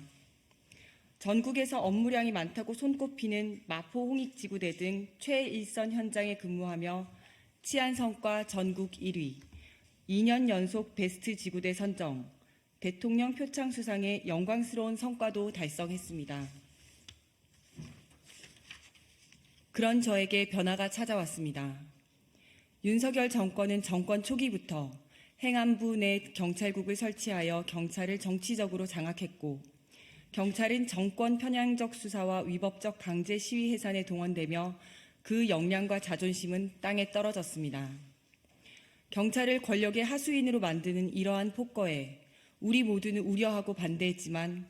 Speaker 19: 전국에서 업무량이 많다고 손꼽히는 마포 홍익지구대 등 최일선 현장에 근무하며 치안성과 전국 1위, 2년 연속 베스트 지구대 선정, 대통령 표창 수상의 영광스러운 성과도 달성했습니다. 그런 저에게 변화가 찾아왔습니다. 윤석열 정권은 정권 초기부터 행안부 내 경찰국을 설치하여 경찰을 정치적으로 장악했고 경찰은 정권 편향적 수사와 위법적 강제 시위 해산에 동원되며 그 역량과 자존심은 땅에 떨어졌습니다. 경찰을 권력의 하수인으로 만드는 이러한 폭거에 우리 모두는 우려하고 반대했지만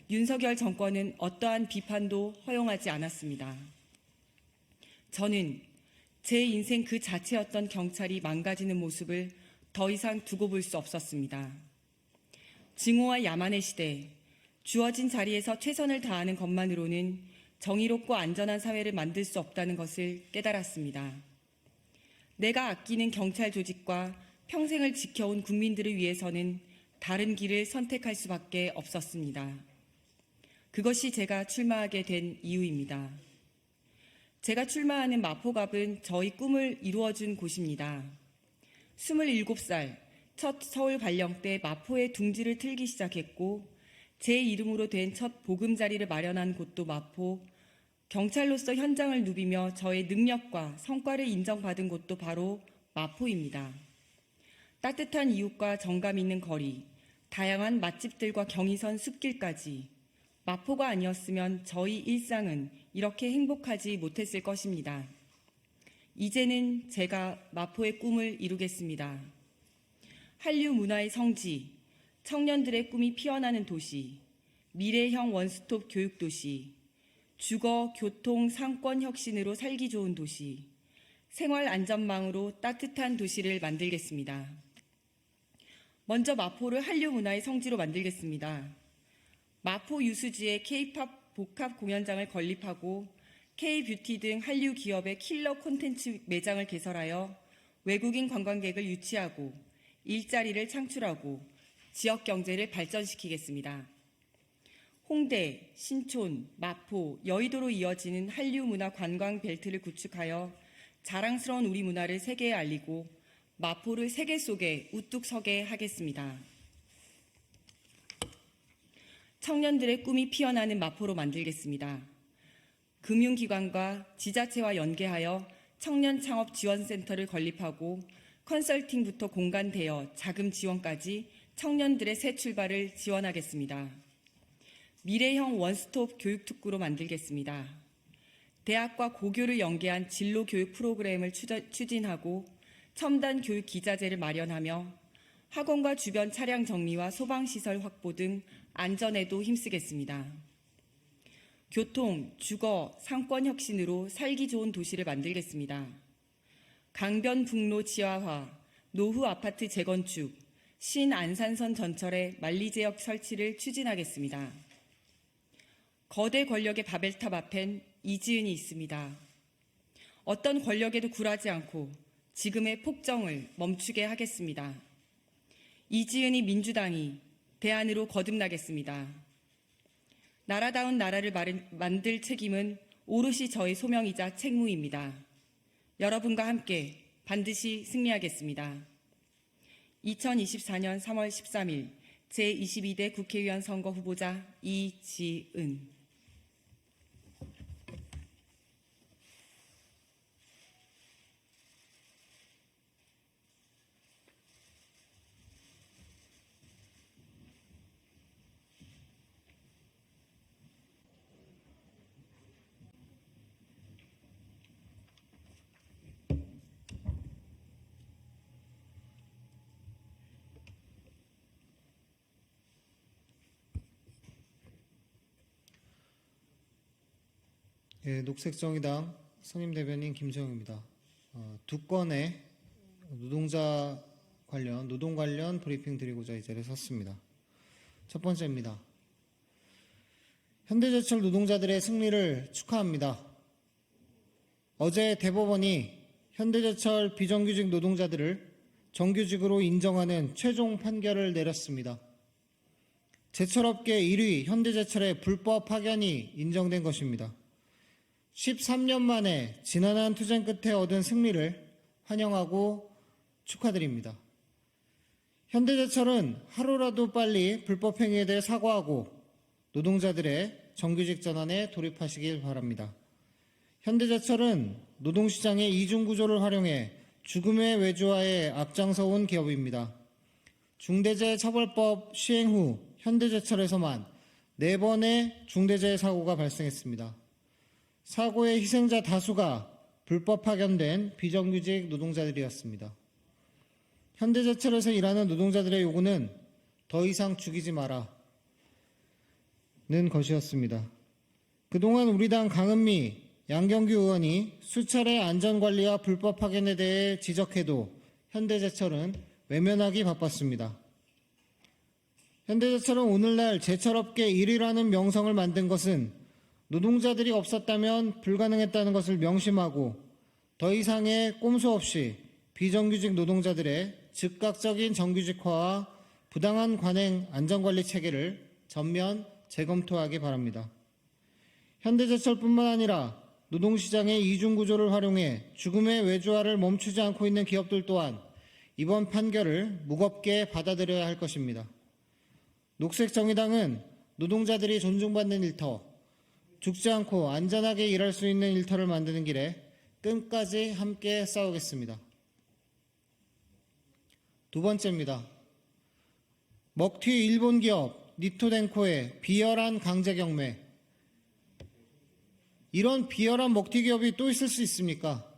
Speaker 19: 윤석열 정권은 어떠한 비판도 허용하지 않았습니다. 저는 제 인생 그 자체였던 경찰이 망가지는 모습을 더 이상 두고 볼 수 없었습니다. 증오와 야만의 시대, 주어진 자리에서 최선을 다하는 것만으로는 정의롭고 안전한 사회를 만들 수 없다는 것을 깨달았습니다. 내가 아끼는 경찰 조직과 평생을 지켜온 국민들을 위해서는 다른 길을 선택할 수밖에 없었습니다. 그것이 제가 출마하게 된 이유입니다. 제가 출마하는 마포갑은 저희 꿈을 이루어준 곳입니다. 27살 첫 서울 발령 때 마포에 둥지를 틀기 시작했고 제 이름으로 된 첫 보금자리를 마련한 곳도 마포, 경찰로서 현장을 누비며 저의 능력과 성과를 인정받은 곳도 바로 마포입니다. 따뜻한 이웃과 정감 있는 거리, 다양한 맛집들과 경의선 숲길까지 마포가 아니었으면 저희 일상은 이렇게 행복하지 못했을 것입니다. 이제는 제가 마포의 꿈을 이루겠습니다. 한류 문화의 성지, 청년들의 꿈이 피어나는 도시, 미래형 원스톱 교육 도시, 주거, 교통, 상권 혁신으로 살기 좋은 도시, 생활 안전망으로 따뜻한 도시를 만들겠습니다. 먼저 마포를 한류 문화의 성지로 만들겠습니다. 마포 유수지에 K-팝 복합 공연장을 건립하고 K-뷰티 등 한류 기업의 킬러 콘텐츠 매장을 개설하여 외국인 관광객을 유치하고 일자리를 창출하고 지역 경제를 발전시키겠습니다. 홍대, 신촌, 마포, 여의도로 이어지는 한류 문화 관광 벨트를 구축하여 자랑스러운 우리 문화를 세계에 알리고 마포를 세계 속에 우뚝 서게 하겠습니다. 청년들의 꿈이 피어나는 마포로 만들겠습니다. 금융기관과 지자체와 연계하여 청년 창업 지원센터를 건립하고 컨설팅부터 공간 대여, 자금 지원까지 청년들의 새 출발을 지원하겠습니다. 미래형 원스톱 교육특구로 만들겠습니다. 대학과 고교를 연계한 진로 교육 프로그램을 추진하고 첨단 교육 기자재를 마련하며 학원과 주변 차량 정리와 소방시설 확보 등 안전에도 힘쓰겠습니다. 교통, 주거, 상권 혁신으로 살기 좋은 도시를 만들겠습니다. 강변북로 지하화, 노후 아파트 재건축, 신안산선 전철의 만리지역 설치를 추진하겠습니다. 거대 권력의 바벨탑 앞엔 이지은이 있습니다. 어떤 권력에도 굴하지 않고 지금의 폭정을 멈추게 하겠습니다. 이지은이 민주당이 대안으로 거듭나겠습니다. 나라다운 나라를 만들 책임은 오롯이 저의 소명이자 책무입니다. 여러분과 함께 반드시 승리하겠습니다. 2024년 3월 13일 제22대 국회의원 선거 후보자 이지은.
Speaker 13: 예, 녹색정의당 선임대변인 김정입니다. 두 건의 노동 관련 브리핑 드리고자 이 자리에 섰습니다. 첫 번째입니다. 현대제철 노동자들의 승리를 축하합니다. 어제 대법원이 현대제철 비정규직 노동자들을 정규직으로 인정하는 최종 판결을 내렸습니다. 제철업계 1위 현대제철의 불법 파견이 인정된 것입니다. 13년 만에 지난한 투쟁 끝에 얻은 승리를 환영하고 축하드립니다. 현대제철은 하루라도 빨리 불법 행위에 대해 사과하고 노동자들의 정규직 전환에 돌입하시길 바랍니다. 현대제철은 노동시장의 이중구조를 활용해 죽음의 외주화에 앞장서온 기업입니다. 중대재해처벌법 시행 후 현대제철에서만 4번의 중대재해 사고가 발생했습니다. 사고의 희생자 다수가 불법 파견된 비정규직 노동자들이었습니다. 현대제철에서 일하는 노동자들의 요구는 더 이상 죽이지 마라는 것이었습니다. 그동안 우리 당 강은미, 양경규 의원이 수차례 안전관리와 불법 파견에 대해 지적해도 현대제철은 외면하기 바빴습니다. 현대제철은 오늘날 제철업계 1위라는 명성을 만든 것은 노동자들이 없었다면 불가능했다는 것을 명심하고 더 이상의 꼼수 없이 비정규직 노동자들의 즉각적인 정규직화와 부당한 관행 안전관리 체계를 전면 재검토하기 바랍니다. 현대제철뿐만 아니라 노동시장의 이중구조를 활용해 죽음의 외주화를 멈추지 않고 있는 기업들 또한 이번 판결을 무겁게 받아들여야 할 것입니다. 녹색정의당은 노동자들이 존중받는 일터, 죽지 않고 안전하게 일할 수 있는 일터를 만드는 길에 끝까지 함께 싸우겠습니다. 두 번째입니다. 먹튀 일본 기업 니토덴코의 비열한 강제 경매. 이런 비열한 먹튀 기업이 또 있을 수 있습니까?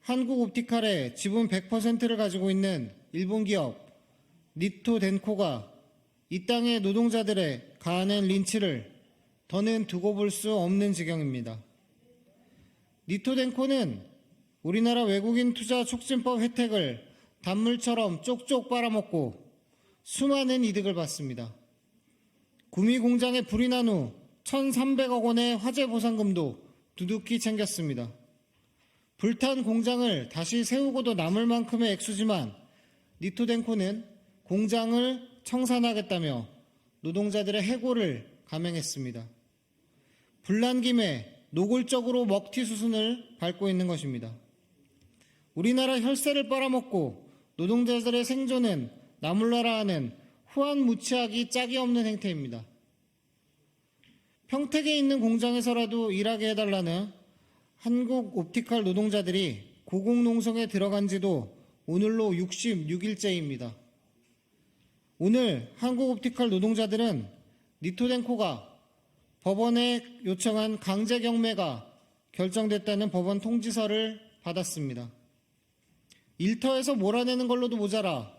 Speaker 13: 한국옵티칼의 지분 100%를 가지고 있는 일본 기업 니토덴코가 이 땅의 노동자들의 가하는 린치를 더는 두고 볼 수 없는 지경입니다. 니토덴코는 우리나라 외국인 투자 촉진법 혜택을 단물처럼 쪽쪽 빨아먹고 수많은 이득을 받습니다. 구미 공장에 불이 난 후 1,300억 원의 화재 보상금도 두둑히 챙겼습니다. 불탄 공장을 다시 세우고도 남을 만큼의 액수지만 니토덴코는 공장을 청산하겠다며 노동자들의 해고를 감행했습니다. 불난 김에 노골적으로 먹튀 수순을 밟고 있는 것입니다. 우리나라 혈세를 빨아먹고 노동자들의 생존은 나몰라라 하는 후한무치하기 짝이 없는 행태입니다. 평택에 있는 공장에서라도 일하게 해달라는 한국 옵티컬 노동자들이 고공농성에 들어간 지도 오늘로 66일째입니다. 오늘 한국 옵티컬 노동자들은 니토덴코가 법원에 요청한 강제 경매가 결정됐다는 법원 통지서를 받았습니다. 일터에서 몰아내는 걸로도 모자라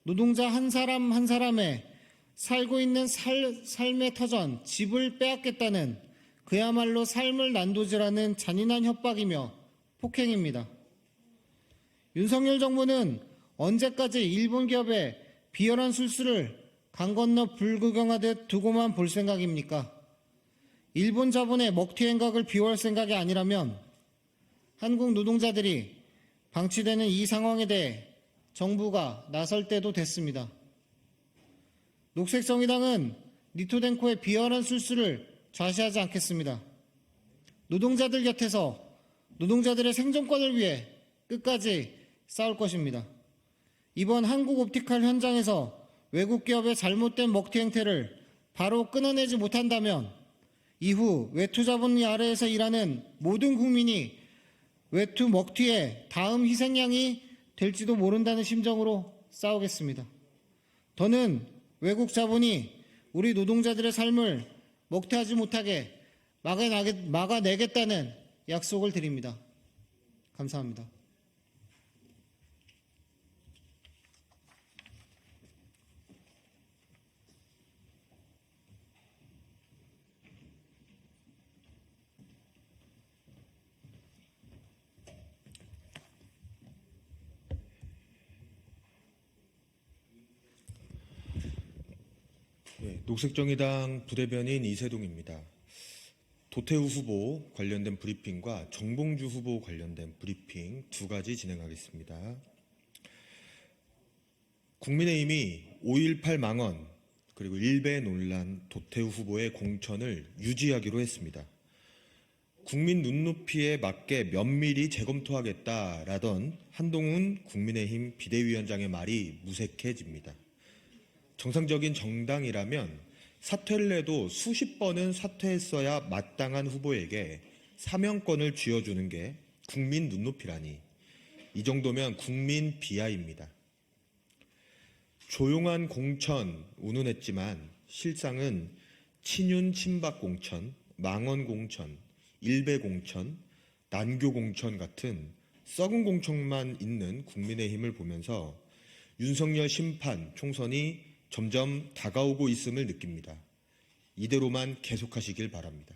Speaker 13: 노동자 한 사람 한 사람의 살고 있는 삶의 터전, 집을 빼앗겠다는 그야말로 삶을 난도질하는 잔인한 협박이며 폭행입니다. 윤석열 정부는 언제까지 일본 기업의 비열한 술수를 강 건너 불구경하듯 두고만 볼 생각입니까? 일본 자본의 먹튀 행각을 비워할 생각이 아니라면 한국 노동자들이 방치되는 이 상황에 대해 정부가 나설 때도 됐습니다. 녹색정의당은 니토덴코의 비열한 술수를 좌시하지 않겠습니다. 노동자들 곁에서 노동자들의 생존권을 위해 끝까지 싸울 것입니다. 이번 한국 옵티컬 현장에서 외국 기업의 잘못된 먹튀 행태를 바로 끊어내지 못한다면 이후 외투 자본의 아래에서 일하는 모든 국민이 외투 먹튀의 다음 희생양이 될지도 모른다는 심정으로 싸우겠습니다. 더는 외국 자본이 우리 노동자들의 삶을 먹튀하지 못하게 막아내겠다는 약속을 드립니다. 감사합니다.
Speaker 2: 네, 녹색정의당 부대변인 이세동입니다. 도태우 후보 관련된 브리핑과 정봉주 후보 관련된 브리핑 두 가지 진행하겠습니다. 국민의힘이 5.18 망언 그리고 일배 논란 도태우 후보의 공천을 유지하기로 했습니다. 국민 눈높이에 맞게 면밀히 재검토하겠다라던 한동훈 국민의힘 비대위원장의 말이 무색해집니다. 정상적인 정당이라면 사퇴를 해도 수십 번은 사퇴했어야 마땅한 후보에게 사명권을 쥐어주는 게 국민 눈높이라니 이 정도면 국민 비하입니다. 조용한 공천 운운했지만 실상은 친윤 친박 공천, 망언 공천, 일배 공천, 난교 공천 같은 썩은 공천만 있는 국민의힘을 보면서 윤석열 심판 총선이 점점 다가오고 있음을 느낍니다. 이대로만 계속하시길 바랍니다.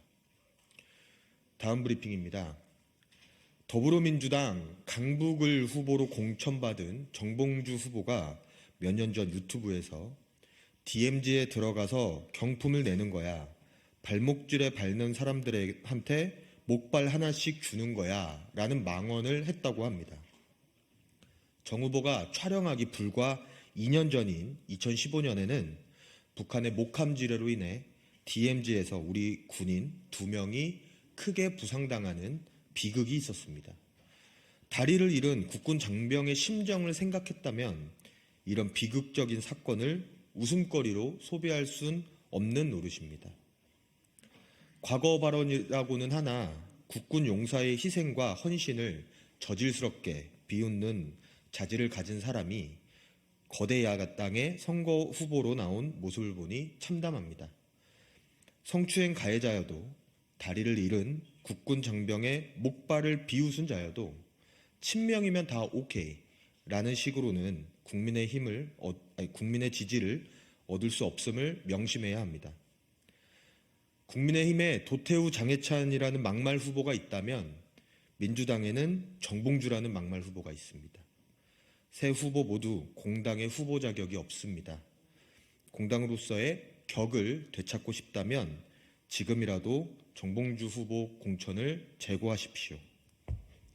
Speaker 2: 다음 브리핑입니다. 더불어민주당 강북을 후보로 공천받은 정봉주 후보가 몇 년 전 유튜브에서 DMZ에 들어가서 경품을 내는 거야. 발목줄에 밟는 사람들한테 목발 하나씩 주는 거야. 라는 망언을 했다고 합니다. 정 후보가 촬영하기 불과 2년 전인 2015년에는 북한의 목함 지뢰로 인해 DMZ에서 우리 군인 2명이 크게 부상당하는 비극이 있었습니다. 다리를 잃은 국군 장병의 심정을 생각했다면 이런 비극적인 사건을 웃음거리로 소비할 순 없는 노릇입니다. 과거 발언이라고는 하나 국군 용사의 희생과 헌신을 저질스럽게 비웃는 자질을 가진 사람이 거대 야당의 선거 후보로 나온 모습을 보니 참담합니다. 성추행 가해자여도 다리를 잃은 국군 장병의 목발을 비웃은 자여도 친명이면 다 오케이 라는 식으로는 국민의 지지를 얻을 수 없음을 명심해야 합니다. 국민의힘에 도태우 장해찬이라는 막말 후보가 있다면 민주당에는 정봉주라는 막말 후보가 있습니다. 세 후보 모두 공당의 후보 자격이 없습니다. 공당으로서의 격을 되찾고 싶다면 지금이라도 정봉주 후보 공천을 재고하십시오.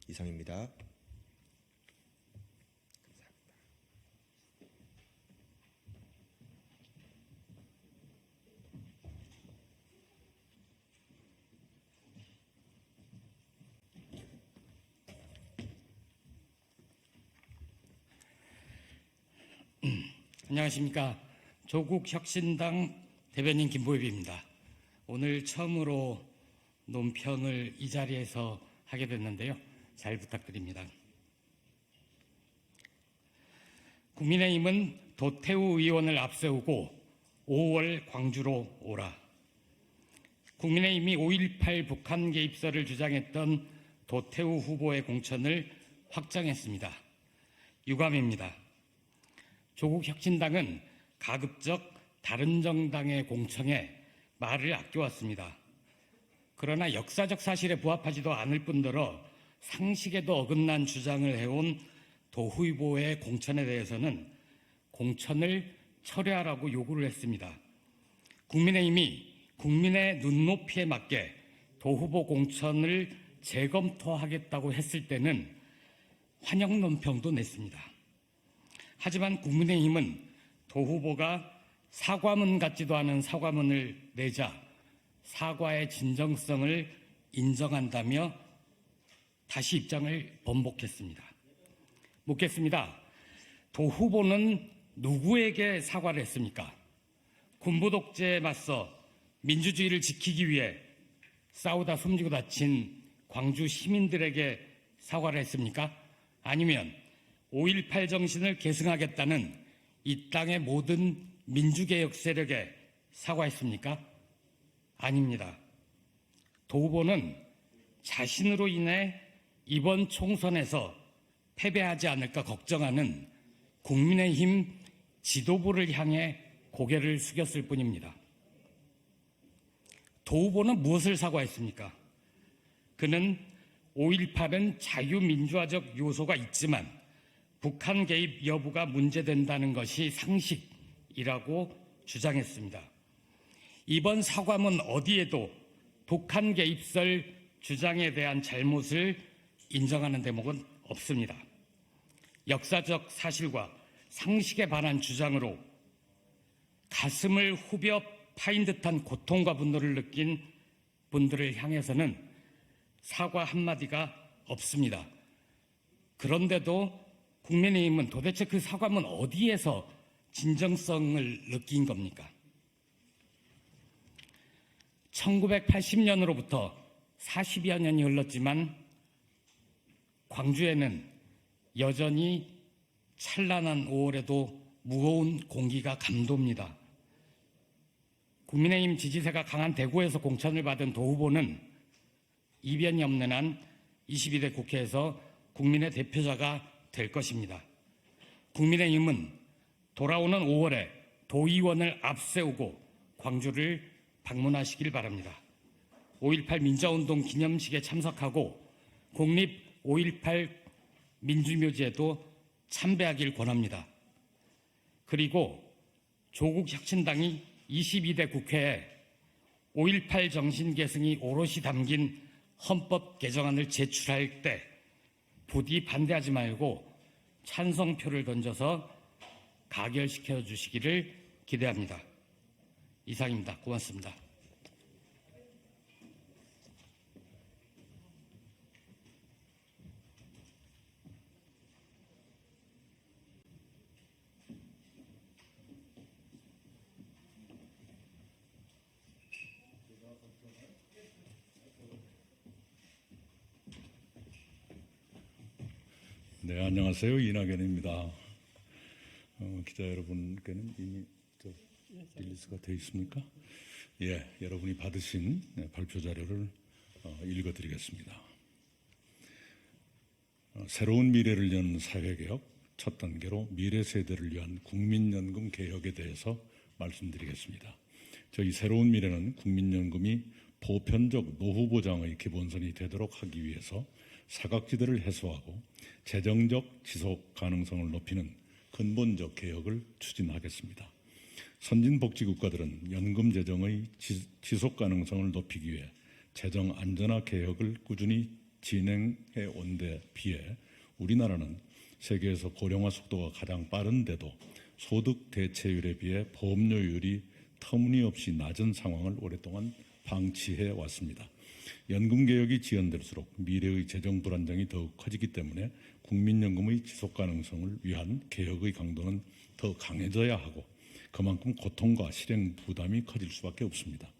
Speaker 2: 이상입니다.
Speaker 20: 안녕하십니까. 조국혁신당 대변인 김보엽입니다. 오늘 처음으로 논평을 이 자리에서 하게 됐는데요. 잘 부탁드립니다. 국민의힘은 도태우 의원을 앞세우고 5월 광주로 오라. 국민의힘이 5.18 북한 개입설을 주장했던 도태우 후보의 공천을 확정했습니다. 유감입니다. 조국 혁신당은 가급적 다른 정당의 공천에 말을 아껴왔습니다. 그러나 역사적 사실에 부합하지도 않을 뿐더러 상식에도 어긋난 주장을 해온 도 후보의 공천에 대해서는 공천을 철회하라고 요구를 했습니다. 국민의힘이 국민의 눈높이에 맞게 도 후보 공천을 재검토하겠다고 했을 때는 환영 논평도 냈습니다. 하지만 국민의힘은 도 후보가 사과문 같지도 않은 사과문을 내자 사과의 진정성을 인정한다며 다시 입장을 번복했습니다. 묻겠습니다. 도 후보는 누구에게 사과를 했습니까? 군부 독재에 맞서 민주주의를 지키기 위해 싸우다 숨지고 다친 광주 시민들에게 사과를 했습니까? 아니면 5.18 정신을 계승하겠다는 이 땅의 모든 민주개혁 세력에 사과했습니까? 아닙니다. 도 후보는 자신으로 인해 이번 총선에서 패배하지 않을까 걱정하는 국민의힘 지도부를 향해 고개를 숙였을 뿐입니다. 도 후보는 무엇을 사과했습니까? 그는 5.18은 자유민주화적 요소가 있지만 북한 개입 여부가 문제된다는 것이 상식이라고 주장했습니다. 이번 사과문 어디에도 북한 개입설 주장에 대한 잘못을 인정하는 대목은 없습니다. 역사적 사실과 상식에 반한 주장으로 가슴을 후벼 파인 듯한 고통과 분노를 느낀 분들을 향해서는 사과 한마디가 없습니다. 그런데도 국민의힘은 도대체 그 사과문 어디에서 진정성을 느낀 겁니까? 1980년으로부터 40여 년이 흘렀지만 광주에는 여전히 찬란한 5월에도 무거운 공기가 감돕니다. 국민의힘 지지세가 강한 대구에서 공천을 받은 도 후보는 이변이 없는 한 22대 국회에서 국민의 대표자가 될 것입니다. 국민의힘은 돌아오는 5월에 도의원을 앞세우고 광주를 방문하시길 바랍니다. 5.18 민주화운동 기념식에 참석하고 국립 5.18 민주묘지에도 참배하길 권합니다. 그리고 조국 혁신당이 22대 국회에 5.18 정신 계승이 오롯이 담긴 헌법 개정안을 제출할 때 부디 반대하지 말고 찬성표를 던져서 가결시켜 주시기를 기대합니다. 이상입니다. 고맙습니다.
Speaker 21: 네, 안녕하세요. 이낙연입니다. 기자 여러분께는 이미 릴리스가 되어 있습니까? 예, 여러분이 받으신 발표 자료를 읽어드리겠습니다. 새로운 미래를 연 사회개혁 첫 단계로 미래 세대를 위한 국민연금 개혁에 대해서 말씀드리겠습니다. 저희 새로운 미래는 국민연금이 보편적 노후 보장의 기본선이 되도록 하기 위해서 사각지대를 해소하고 재정적 지속 가능성을 높이는 근본적 개혁을 추진하겠습니다. 선진복지국가들은 연금 재정의 지속 가능성을 높이기 위해 재정 안전화 개혁을 꾸준히 진행해 온 데 비해 우리나라는 세계에서 고령화 속도가 가장 빠른데도 소득 대체율에 비해 보험료율이 터무니없이 낮은 상황을 오랫동안 방치해 왔습니다. 연금 개혁이 지연될수록 미래의 재정 불안정이 더욱 커지기 때문에 국민연금의 지속 가능성을 위한 개혁의 강도는 더 강해져야 하고 그만큼 고통과 실행 부담이 커질 수밖에 없습니다.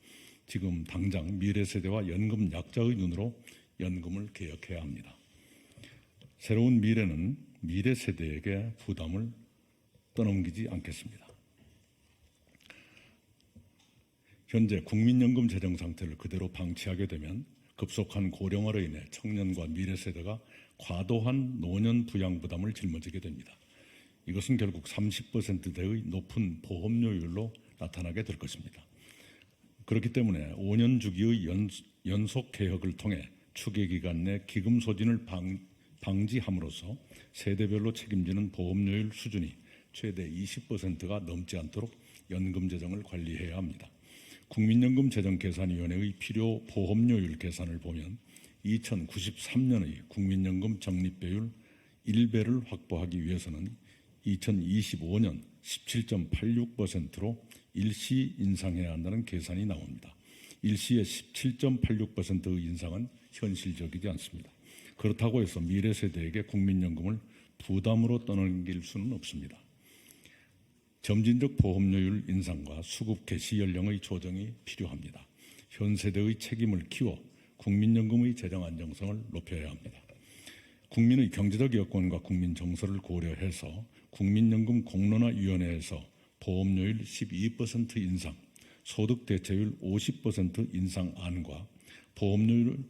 Speaker 21: 지금 당장 미래 세대와 연금 약자의 눈으로 연금을 개혁해야 합니다. 새로운 미래는 미래 세대에게 부담을 떠넘기지 않겠습니다. 현재 국민연금 재정 상태를 그대로 방치하게 되면 급속한 고령화로 인해 청년과 미래 세대가 과도한 노년 부양 부담을 짊어지게 됩니다. 이것은 결국 30%대의 높은 보험료율로 나타나게 될 것입니다. 그렇기 때문에 5년 주기의 연속 개혁을 통해 추계기간 내 기금 소진을 방지함으로써 세대별로 책임지는 보험료율 수준이 최대 20%가 넘지 않도록 연금 재정을 관리해야 합니다. 국민연금 재정계산위원회의 필요 보험료율 계산을 보면 2093년의 국민연금 적립배율 1배를 확보하기 위해서는 2025년 17.86%로 일시 인상해야 한다는 계산이 나옵니다. 일시의 17.86%의 인상은 현실적이지 않습니다. 그렇다고 해서 미래 세대에게 국민연금을 부담으로 떠넘길 수는 없습니다. 점진적 보험료율 인상과 수급 개시 연령의 조정이 필요합니다. 현 세대의 책임을 키워 국민연금의 재정 안정성을 높여야 합니다. 국민의 경제적 여건과 국민 정서를 고려해서 국민연금 공론화위원회에서 보험료율 12% 인상, 소득 대체율 50% 인상 안과 보험료율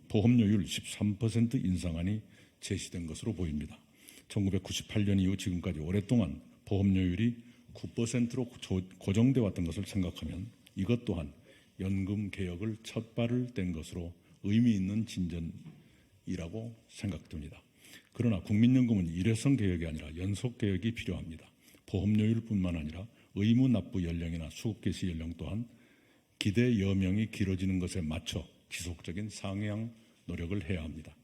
Speaker 21: 13% 인상안이 제시된 것으로 보입니다. 1998년 이후 지금까지 오랫동안 보험료율이 9%로 고정돼 왔던 것을 생각하면 이것 또한 연금 개혁을 첫 발을 뗀 것으로 의미 있는 진전이라고 생각됩니다. 그러나 국민연금은 일회성 개혁이 아니라 연속 개혁이 필요합니다. 보험료율뿐만 아니라 의무 납부 연령이나 수급 개시 연령 또한 기대 여명이 길어지는 것에 맞춰 지속적인 상향 노력을 해야 합니다.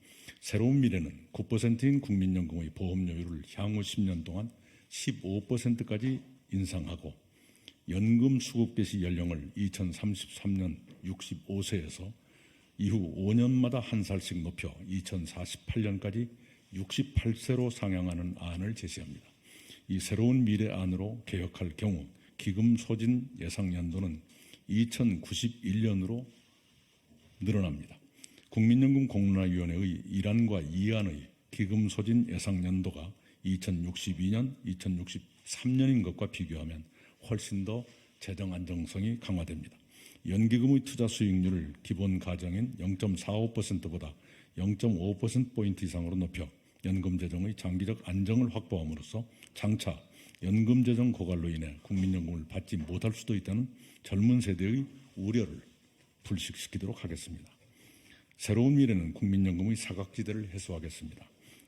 Speaker 21: 새로운 미래는 9%인 국민연금의 보험료율을 향후 10년 동안 15%까지 인상하고 연금 수급 개시 연령을 2033년 65세에서 이후 5년마다 한 살씩 높여 2048년까지 68세로 상향하는 안을 제시합니다. 이 새로운 미래 안으로 개혁할 경우 기금 소진 예상 연도는 2091년으로 늘어납니다. 국민연금 공론화위원회의 1안과 2안의 기금 소진 예상 연도가 2062년, 2063년인 것과 비교하면 훨씬 더 재정 안정성이 강화됩니다. 연기금의 투자 수익률을 기본 가정인 0.45%보다 0.5%포인트 이상으로 높여 연금 재정의 장기적 안정을 확보함으로써 장차 연금 재정 고갈로 인해 국민연금을 받지 못할 수도 있다는 젊은 세대의 우려를 불식시키도록 하겠습니다. 새로운 미래는 국민연금의 사각지대를 해소하겠습니다.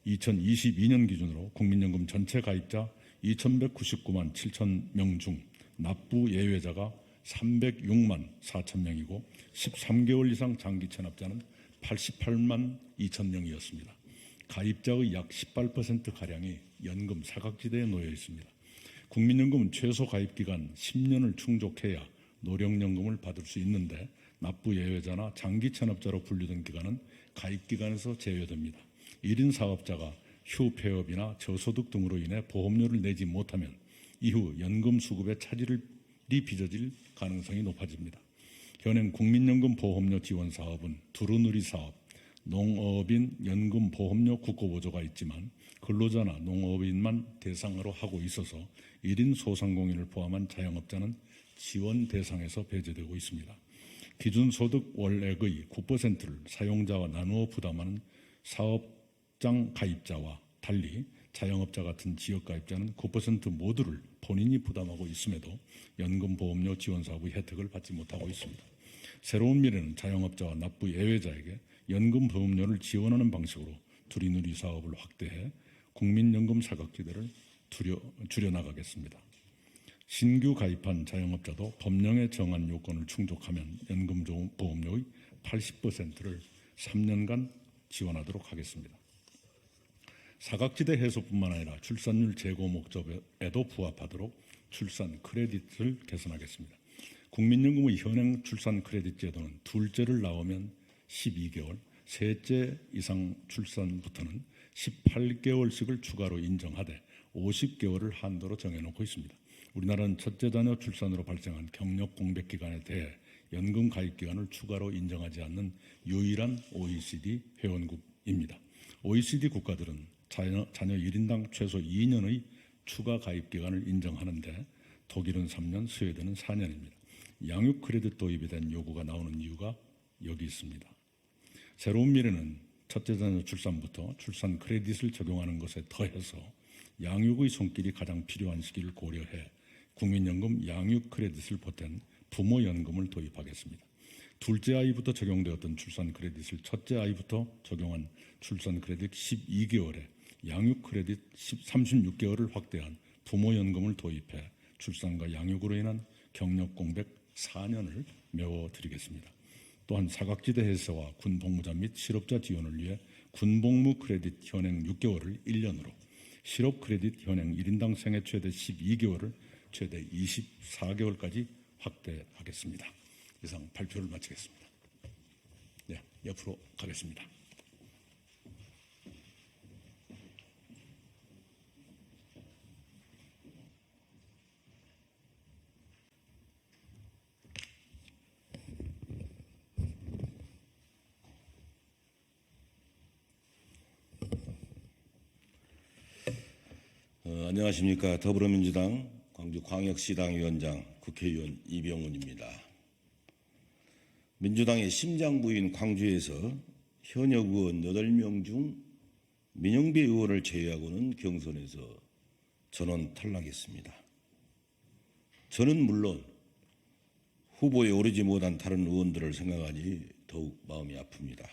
Speaker 21: 2022년 기준으로 국민연금 전체 가입자 2,199만 7천 명 중 납부 예외자가 306만 4천 명이고 13개월 이상 장기 체납자는 88만 2천 명이었습니다. 가입자의 약 18%가량이 연금 사각지대에 놓여 있습니다. 국민연금은 최소 가입기간 10년을 충족해야 노령연금을 받을 수 있는데 납부 예외자나 장기 체납자로 분류된 기간은 가입기간에서 제외됩니다. 1인 사업자가 휴폐업이나 저소득 등으로 인해 보험료를 내지 못하면 이후 연금 수급에 차질이 빚어질 가능성이 높아집니다. 현행 국민연금 보험료 지원 사업은 두루누리 사업, 농업인 연금 보험료 국고보조가 있지만 근로자나 농업인만 대상으로 하고 있어서 1인 소상공인을 포함한 자영업자는 지원 대상에서 배제되고 있습니다. 기준소득 월액의 9%를 사용자와 나누어 부담하는 사업장 가입자와 달리 자영업자 같은 지역 가입자는 9% 모두를 본인이 부담하고 있음에도 연금보험료 지원사업의 혜택을 받지 못하고 있습니다. 새로운 미래는 자영업자와 납부 예외자에게 연금보험료를 지원하는 방식으로 두리누리 사업을 확대해 국민연금 사각지대를 줄여나가겠습니다. 신규 가입한 자영업자도 법령에 정한 요건을 충족하면 연금보험료의 80%를 3년간 지원하도록 하겠습니다. 사각지대 해소뿐만 아니라 출산율 제고 목적에도 부합하도록 출산 크레딧을 개선하겠습니다. 국민연금의 현행 출산 크레딧 제도는 둘째를 낳으면 12개월, 셋째 이상 출산부터는 18개월씩을 추가로 인정하되 50개월을 한도로 정해놓고 있습니다. 우리나라는 첫째 자녀 출산으로 발생한 경력 공백 기간에 대해 연금 가입 기간을 추가로 인정하지 않는 유일한 OECD 회원국입니다. OECD 국가들은 자녀 1인당 최소 2년의 추가 가입 기간을 인정하는데 독일은 3년, 스웨덴은 4년입니다. 양육 크레딧 도입에 대한 요구가 나오는 이유가 여기 있습니다. 새로운 미래는 첫째 자녀 출산부터 출산 크레딧을 적용하는 것에 더해서 양육의 손길이 가장 필요한 시기를 고려해 국민연금 양육 크레딧을 보탠 부모연금을 도입하겠습니다. 둘째 아이부터 적용되었던 출산 크레딧을 첫째 아이부터 적용한 출산 크레딧 12개월에 양육 크레딧 36개월을 확대한 부모연금을 도입해 출산과 양육으로 인한 경력 공백 4년을 메워드리겠습니다. 또한 사각지대 해소와 군복무자 및 실업자 지원을 위해 군복무 크레딧 현행 6개월을 1년으로, 실업 크레딧 현행 1인당 생애 최대 12개월을 최대 24개월까지 확대하겠습니다. 이상 발표를 마치겠습니다. 네, 옆으로 가겠습니다.
Speaker 1: 안녕하십니까. 더불어민주당 광주광역시당 위원장 국회의원 이병훈입니다. 민주당의 심장부인 광주에서 현역 의원 8명 중 민영배 의원을 제외하고는 경선에서 전원 탈락했습니다. 저는 물론 후보에 오르지 못한 다른 의원들을 생각하니 더욱 마음이 아픕니다.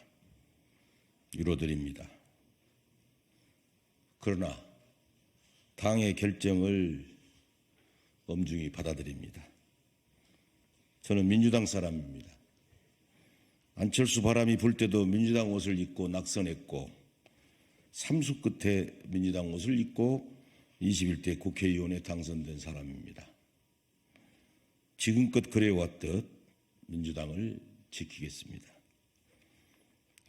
Speaker 1: 위로드립니다. 그러나 당의 결정을 엄중히 받아들입니다. 저는 민주당 사람입니다. 안철수 바람이 불 때도 민주당 옷을 입고 낙선했고 3수 끝에 민주당 옷을 입고 21대 국회의원에 당선된 사람입니다. 지금껏 그래왔듯 민주당을 지키겠습니다.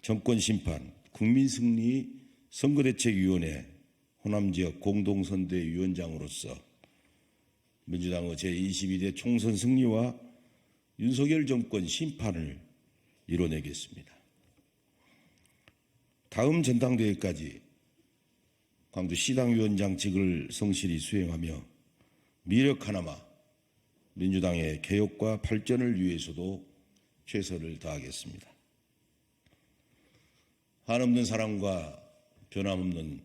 Speaker 1: 정권심판, 국민승리 선거대책위원회 호남지역 공동선대위원장으로서 민주당의 제22대 총선 승리와 윤석열 정권 심판을 이뤄내겠습니다. 다음 전당대회까지 광주시당위원장직을 성실히 수행하며 미력 하나마 민주당의 개혁과 발전을 위해서도 최선을 다하겠습니다. 한없는 사랑과 변함없는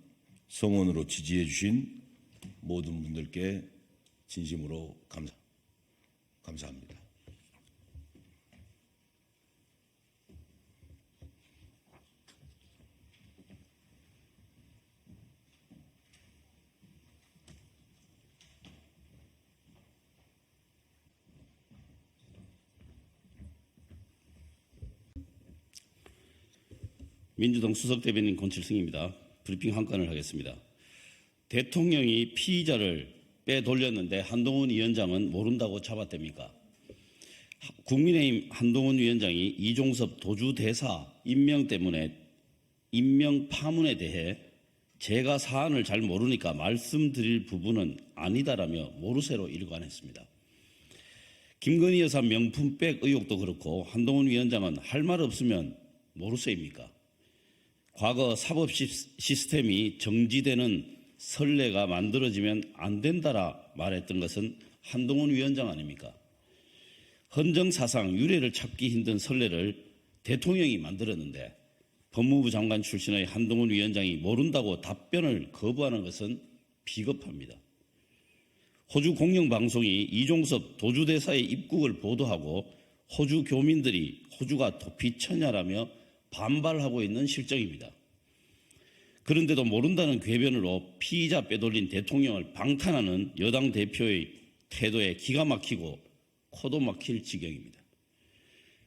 Speaker 1: 성원으로 지지해 주신 모든 분들께 진심으로 감사합니다.
Speaker 22: 민주당 수석대변인 권칠승입니다. 브리핑 한 건을 하겠습니다. 대통령이 피의자를 빼돌렸는데 한동훈 위원장은 모른다고 잡아댑니까? 국민의힘 한동훈 위원장이 이종섭 도주대사 임명 파문에 대해 제가 사안을 잘 모르니까 말씀드릴 부분은 아니다라며 모르쇠로 일관했습니다. 김건희 여사 명품백 의혹도 그렇고 한동훈 위원장은 할 말 없으면 모르쇠입니까? 과거 사법 시스템이 정지되는 선례가 만들어지면 안 된다라 말했던 것은 한동훈 위원장 아닙니까? 헌정사상 유례를 찾기 힘든 선례를 대통령이 만들었는데 법무부 장관 출신의 한동훈 위원장이 모른다고 답변을 거부하는 것은 비겁합니다. 호주 공영방송이 이종섭 도주대사의 입국을 보도하고 호주 교민들이 호주가 도피처냐라며 반발하고 있는 실정입니다. 그런데도 모른다는 궤변으로 피의자 빼돌린 대통령을 방탄하는 여당 대표의 태도에 기가 막히고 코도 막힐 지경입니다.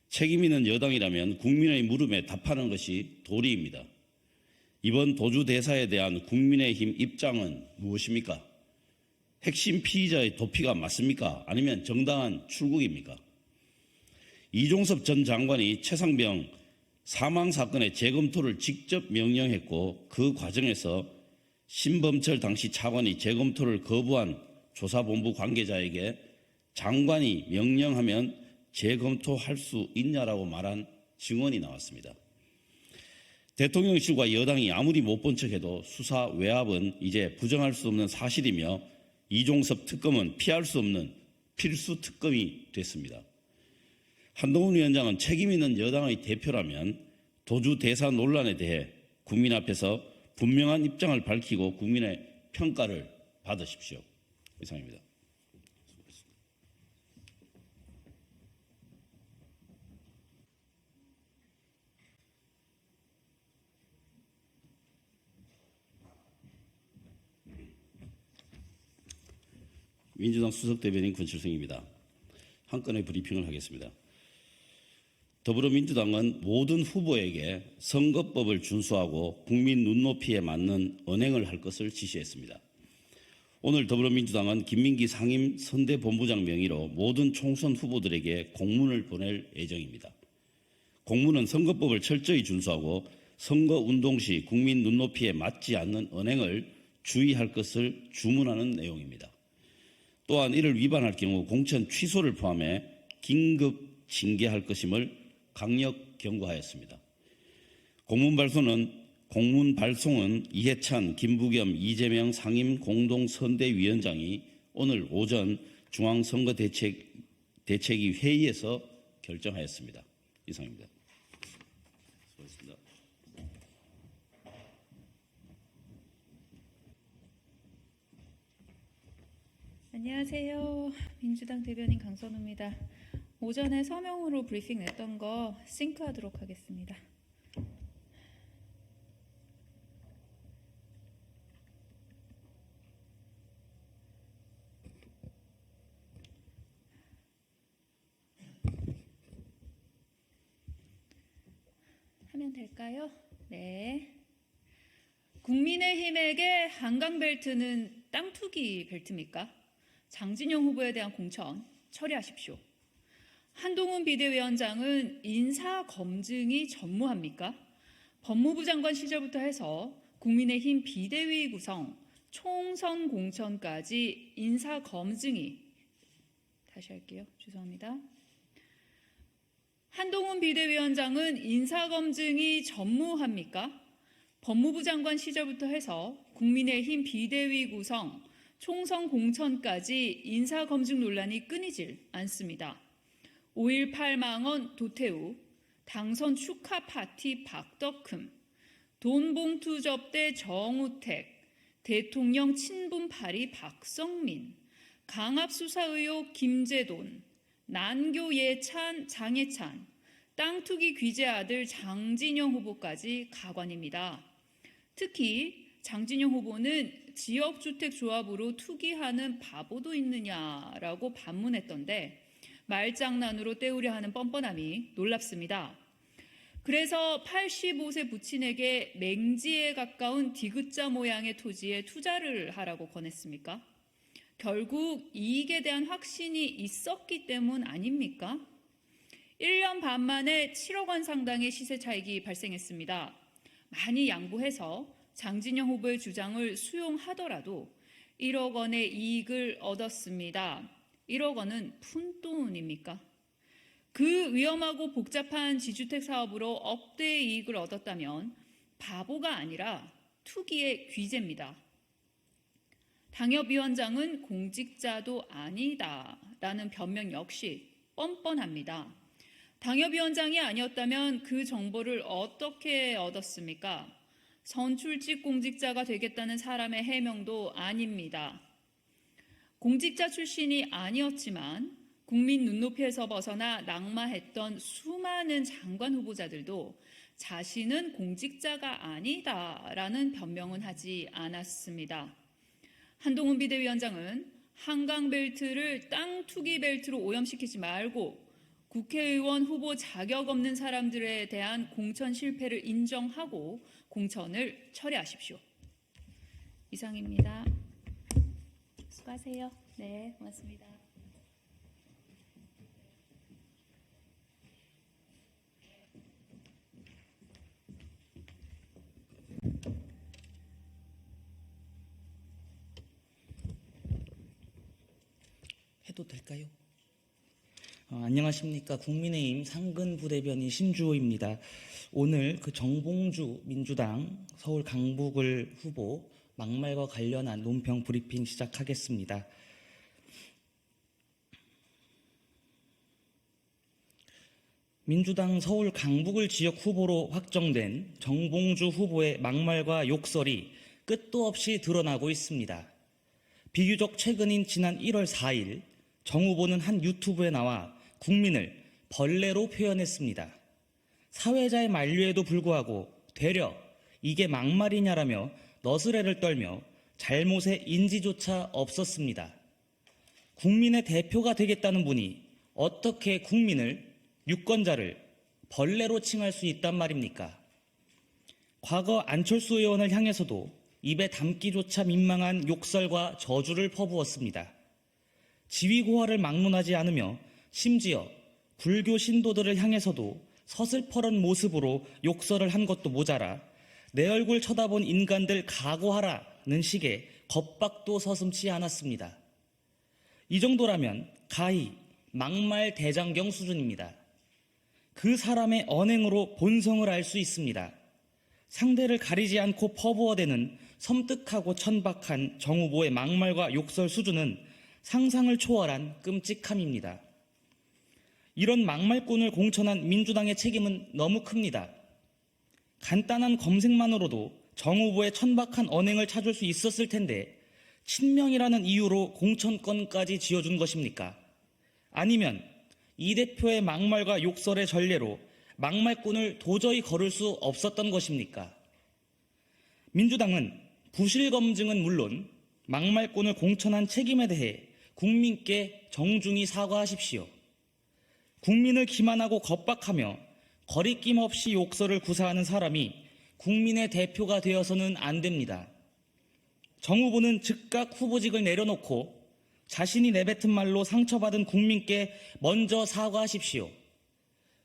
Speaker 22: 책임 있는 여당이라면 국민의 물음에 답하는 것이 도리입니다. 이번 도주대사에 대한 국민의힘 입장은 무엇입니까? 핵심 피의자의 도피가 맞습니까? 아니면 정당한 출국입니까? 이종섭 전 장관이 최상병 사망 사건의 재검토를 직접 명령했고 그 과정에서 신범철 당시 차관이 재검토를 거부한 조사본부 관계자에게 장관이 명령하면 재검토할 수 있냐라고 말한 증언이 나왔습니다. 대통령실과 여당이 아무리 못 본 척해도 수사 외압은 이제 부정할 수 없는 사실이며 이종섭 특검은 피할 수 없는 필수 특검이 됐습니다. 한동훈 위원장은 책임 있는 여당의 대표라면 도주 대사 논란에 대해 국민 앞에서 분명한 입장을 밝히고 국민의 평가를 받으십시오. 이상입니다. 민주당 수석대변인 권칠성입니다. 한 건의 브리핑을 하겠습니다. 더불어민주당은 모든 후보에게 선거법을 준수하고 국민 눈높이에 맞는 언행을 할 것을 지시했습니다. 오늘 더불어민주당은 김민기 상임 선대본부장 명의로 모든 총선 후보들에게 공문을 보낼 예정입니다. 공문은 선거법을 철저히 준수하고 선거운동 시 국민 눈높이에 맞지 않는 언행을 주의할 것을 주문하는 내용입니다. 또한 이를 위반할 경우 공천 취소를 포함해 긴급 징계할 것임을 강력 경고하였습니다. 공문 발송은 이해찬, 김부겸, 이재명 상임 공동선대위원장이 오늘 오전 중앙선거대책위 회의에서 결정하였습니다. 이상입니다. 수고하셨습니다.
Speaker 4: 안녕하세요. 민주당 대변인 강선우입니다. 오전에 서명으로 브리핑 냈던 거 싱크하도록 하겠습니다. 하면 될까요? 네. 국민의힘에게 한강벨트는 땅 투기 벨트입니까? 장진영 후보에 대한 공천 처리하십시오. 한동훈 비대위원장은 인사검증이 전무합니까? 법무부 장관 시절부터 해서 국민의힘 비대위 구성, 총선 공천까지 인사검증이 다시 할게요. 죄송합니다. 한동훈 비대위원장은 인사검증이 전무합니까? 법무부 장관 시절부터 해서 국민의힘 비대위 구성, 총선 공천까지 인사검증 논란이 끊이질 않습니다. 5.18 망언 도태우, 당선 축하 파티 박덕흠, 돈봉투 접대 정우택, 대통령 친분 발의 박성민, 강압수사 의혹 김재돈, 난교 예찬 장해찬, 땅 투기 귀재 아들 장진영 후보까지 가관입니다. 특히 장진영 후보는 지역주택조합으로 투기하는 바보도 있느냐라고 반문했던데 말장난으로 때우려 하는 뻔뻔함이 놀랍습니다. 그래서 85세 부친에게 맹지에 가까운 디귿자 모양의 토지에 투자를 하라고 권했습니까? 결국 이익에 대한 확신이 있었기 때문 아닙니까? 1년 반 만에 7억 원 상당의 시세 차익이 발생했습니다. 많이 양보해서 장진영 후보의 주장을 수용하더라도 1억 원의 이익을 얻었습니다. 1억 원은 푼돈입니까? 그 위험하고 복잡한 지주택 사업으로 억대의 이익을 얻었다면 바보가 아니라 투기의 귀재입니다. 당협위원장은 공직자도 아니다라는 변명 역시 뻔뻔합니다. 당협위원장이 아니었다면 그 정보를 어떻게 얻었습니까? 선출직 공직자가 되겠다는 사람의 해명도 아닙니다. 공직자 출신이 아니었지만 국민 눈높이에서 벗어나 낙마했던 수많은 장관 후보자들도 자신은 공직자가 아니다라는 변명은 하지 않았습니다. 한동훈 비대위원장은 한강벨트를 땅 투기 벨트로 오염시키지 말고 국회의원 후보 자격 없는 사람들에 대한 공천 실패를 인정하고 공천을 철회하십시오. 이상입니다. 수고하세요. 네, 고맙습니다.
Speaker 6: 해도 될까요?
Speaker 3: 안녕하십니까. 국민의힘 상근부대변인 신주호입니다. 오늘 그 정봉주 민주당 서울 강북을 후보 막말과 관련한 논평 브리핑 시작하겠습니다. 민주당 서울 강북을 지역 후보로 확정된 정봉주 후보의 막말과 욕설이 끝도 없이 드러나고 있습니다. 비교적 최근인 지난 1월 4일 정 후보는 한 유튜브에 나와 국민을 벌레로 표현했습니다. 사회자의 만류에도 불구하고 되려 이게 막말이냐라며 너스레를 떨며 잘못의 인지조차 없었습니다. 국민의 대표가 되겠다는 분이 어떻게 국민을, 유권자를 벌레로 칭할 수 있단 말입니까? 과거 안철수 의원을 향해서도 입에 담기조차 민망한 욕설과 저주를 퍼부었습니다. 지위고하를 막론하지 않으며 심지어 불교 신도들을 향해서도 서슬퍼런 모습으로 욕설을 한 것도 모자라 내 얼굴 쳐다본 인간들 각오하라는 식의 겁박도 서슴지 않았습니다. 이 정도라면 가히 막말 대장경 수준입니다. 그 사람의 언행으로 본성을 알 수 있습니다. 상대를 가리지 않고 퍼부어대는 섬뜩하고 천박한 정 후보의 막말과 욕설 수준은 상상을 초월한 끔찍함입니다. 이런 막말꾼을 공천한 민주당의 책임은 너무 큽니다. 간단한 검색만으로도 정 후보의 천박한 언행을 찾을 수 있었을 텐데 친명이라는 이유로 공천권까지 지어준 것입니까? 아니면 이 대표의 막말과 욕설의 전례로 막말꾼을 도저히 거를 수 없었던 것입니까? 민주당은 부실 검증은 물론 막말꾼을 공천한 책임에 대해 국민께 정중히 사과하십시오. 국민을 기만하고 겁박하며 거리낌 없이 욕설을 구사하는 사람이 국민의 대표가 되어서는 안 됩니다. 정 후보는 즉각 후보직을 내려놓고 자신이 내뱉은 말로 상처받은 국민께 먼저 사과하십시오.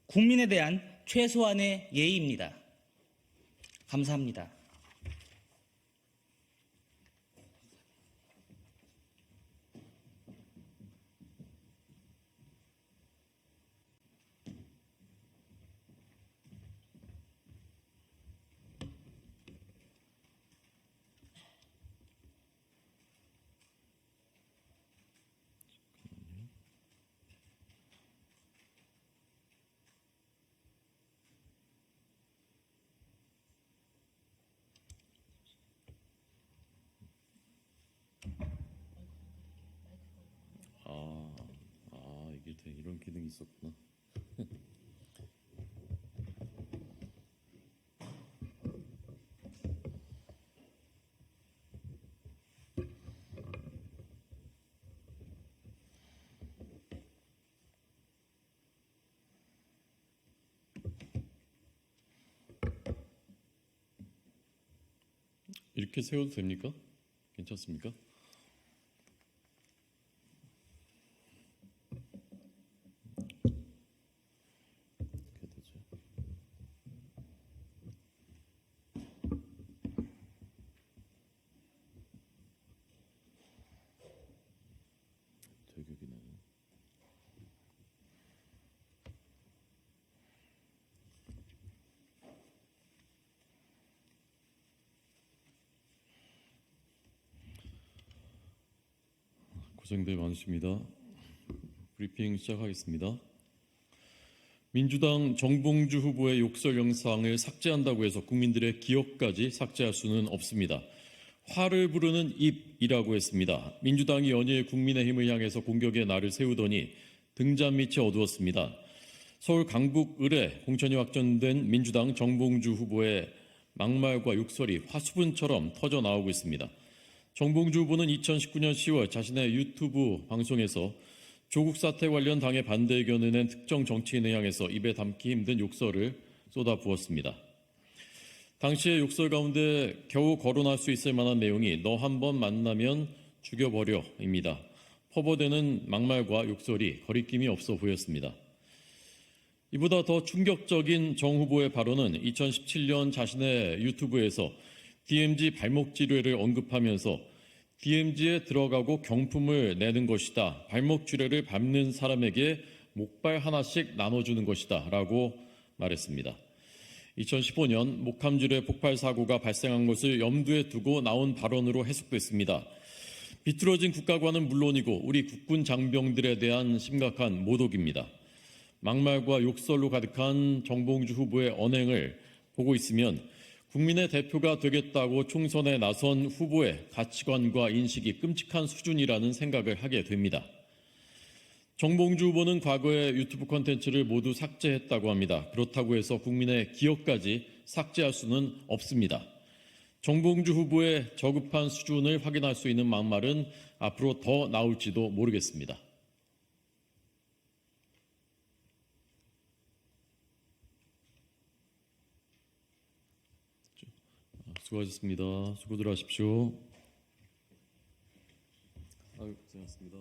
Speaker 3: 국민에 대한 최소한의 예의입니다. 감사합니다.
Speaker 5: 이게 이런 기능이 있었구나. 이렇게 세워도 됩니까? 괜찮습니까? 되격이네. 고생들 많으십니다. 브리핑 시작하겠습니다. 민주당 정봉주 후보의 욕설 영상을 삭제한다고 해서 국민들의 기억까지 삭제할 수는 없습니다. 화를 부르는 입이라고 했습니다. 민주당이 연일 국민의힘을 향해서 공격의 날을 세우더니 등잔 밑이 어두웠습니다. 서울 강북 을에 공천이 확정된 민주당 정봉주 후보의 막말과 욕설이 화수분처럼 터져 나오고 있습니다. 정봉주 후보는 2019년 10월 자신의 유튜브 방송에서 조국 사태 관련 당의 반대 의견을 낸 특정 정치인을 향해서 입에 담기 힘든 욕설을 쏟아부었습니다. 당시의 욕설 가운데 겨우 거론할 수 있을 만한 내용이 너 한 번 만나면 죽여버려입니다. 퍼부어대는 막말과 욕설이 거리낌이 없어 보였습니다. 이보다 더 충격적인 정 후보의 발언은 2017년 자신의 유튜브에서 DMZ 발목 지뢰를 언급하면서 DMZ에 들어가고 경품을 내는 것이다. 발목 지뢰를 밟는 사람에게 목발 하나씩 나눠주는 것이다 라고 말했습니다. 2015년 목함줄의 폭발 사고가 발생한 것을 염두에 두고 나온 발언으로 해석됐습니다. 비틀어진 국가관은 물론이고 우리 국군 장병들에 대한 심각한 모독입니다. 막말과 욕설로 가득한 정봉주 후보의 언행을 보고 있으면 국민의 대표가 되겠다고 총선에 나선 후보의 가치관과 인식이 끔찍한 수준이라는 생각을 하게 됩니다. 정봉주 후보는 과거에 유튜브 콘텐츠를 모두 삭제했다고 합니다. 그렇다고 해서 국민의 기억까지 삭제할 수는 없습니다. 정봉주 후보의 저급한 수준을 확인할 수 있는 막말은 앞으로 더 나올지도 모르겠습니다. 수고하셨습니다. 수고들 하십시오. 고생하셨습니다.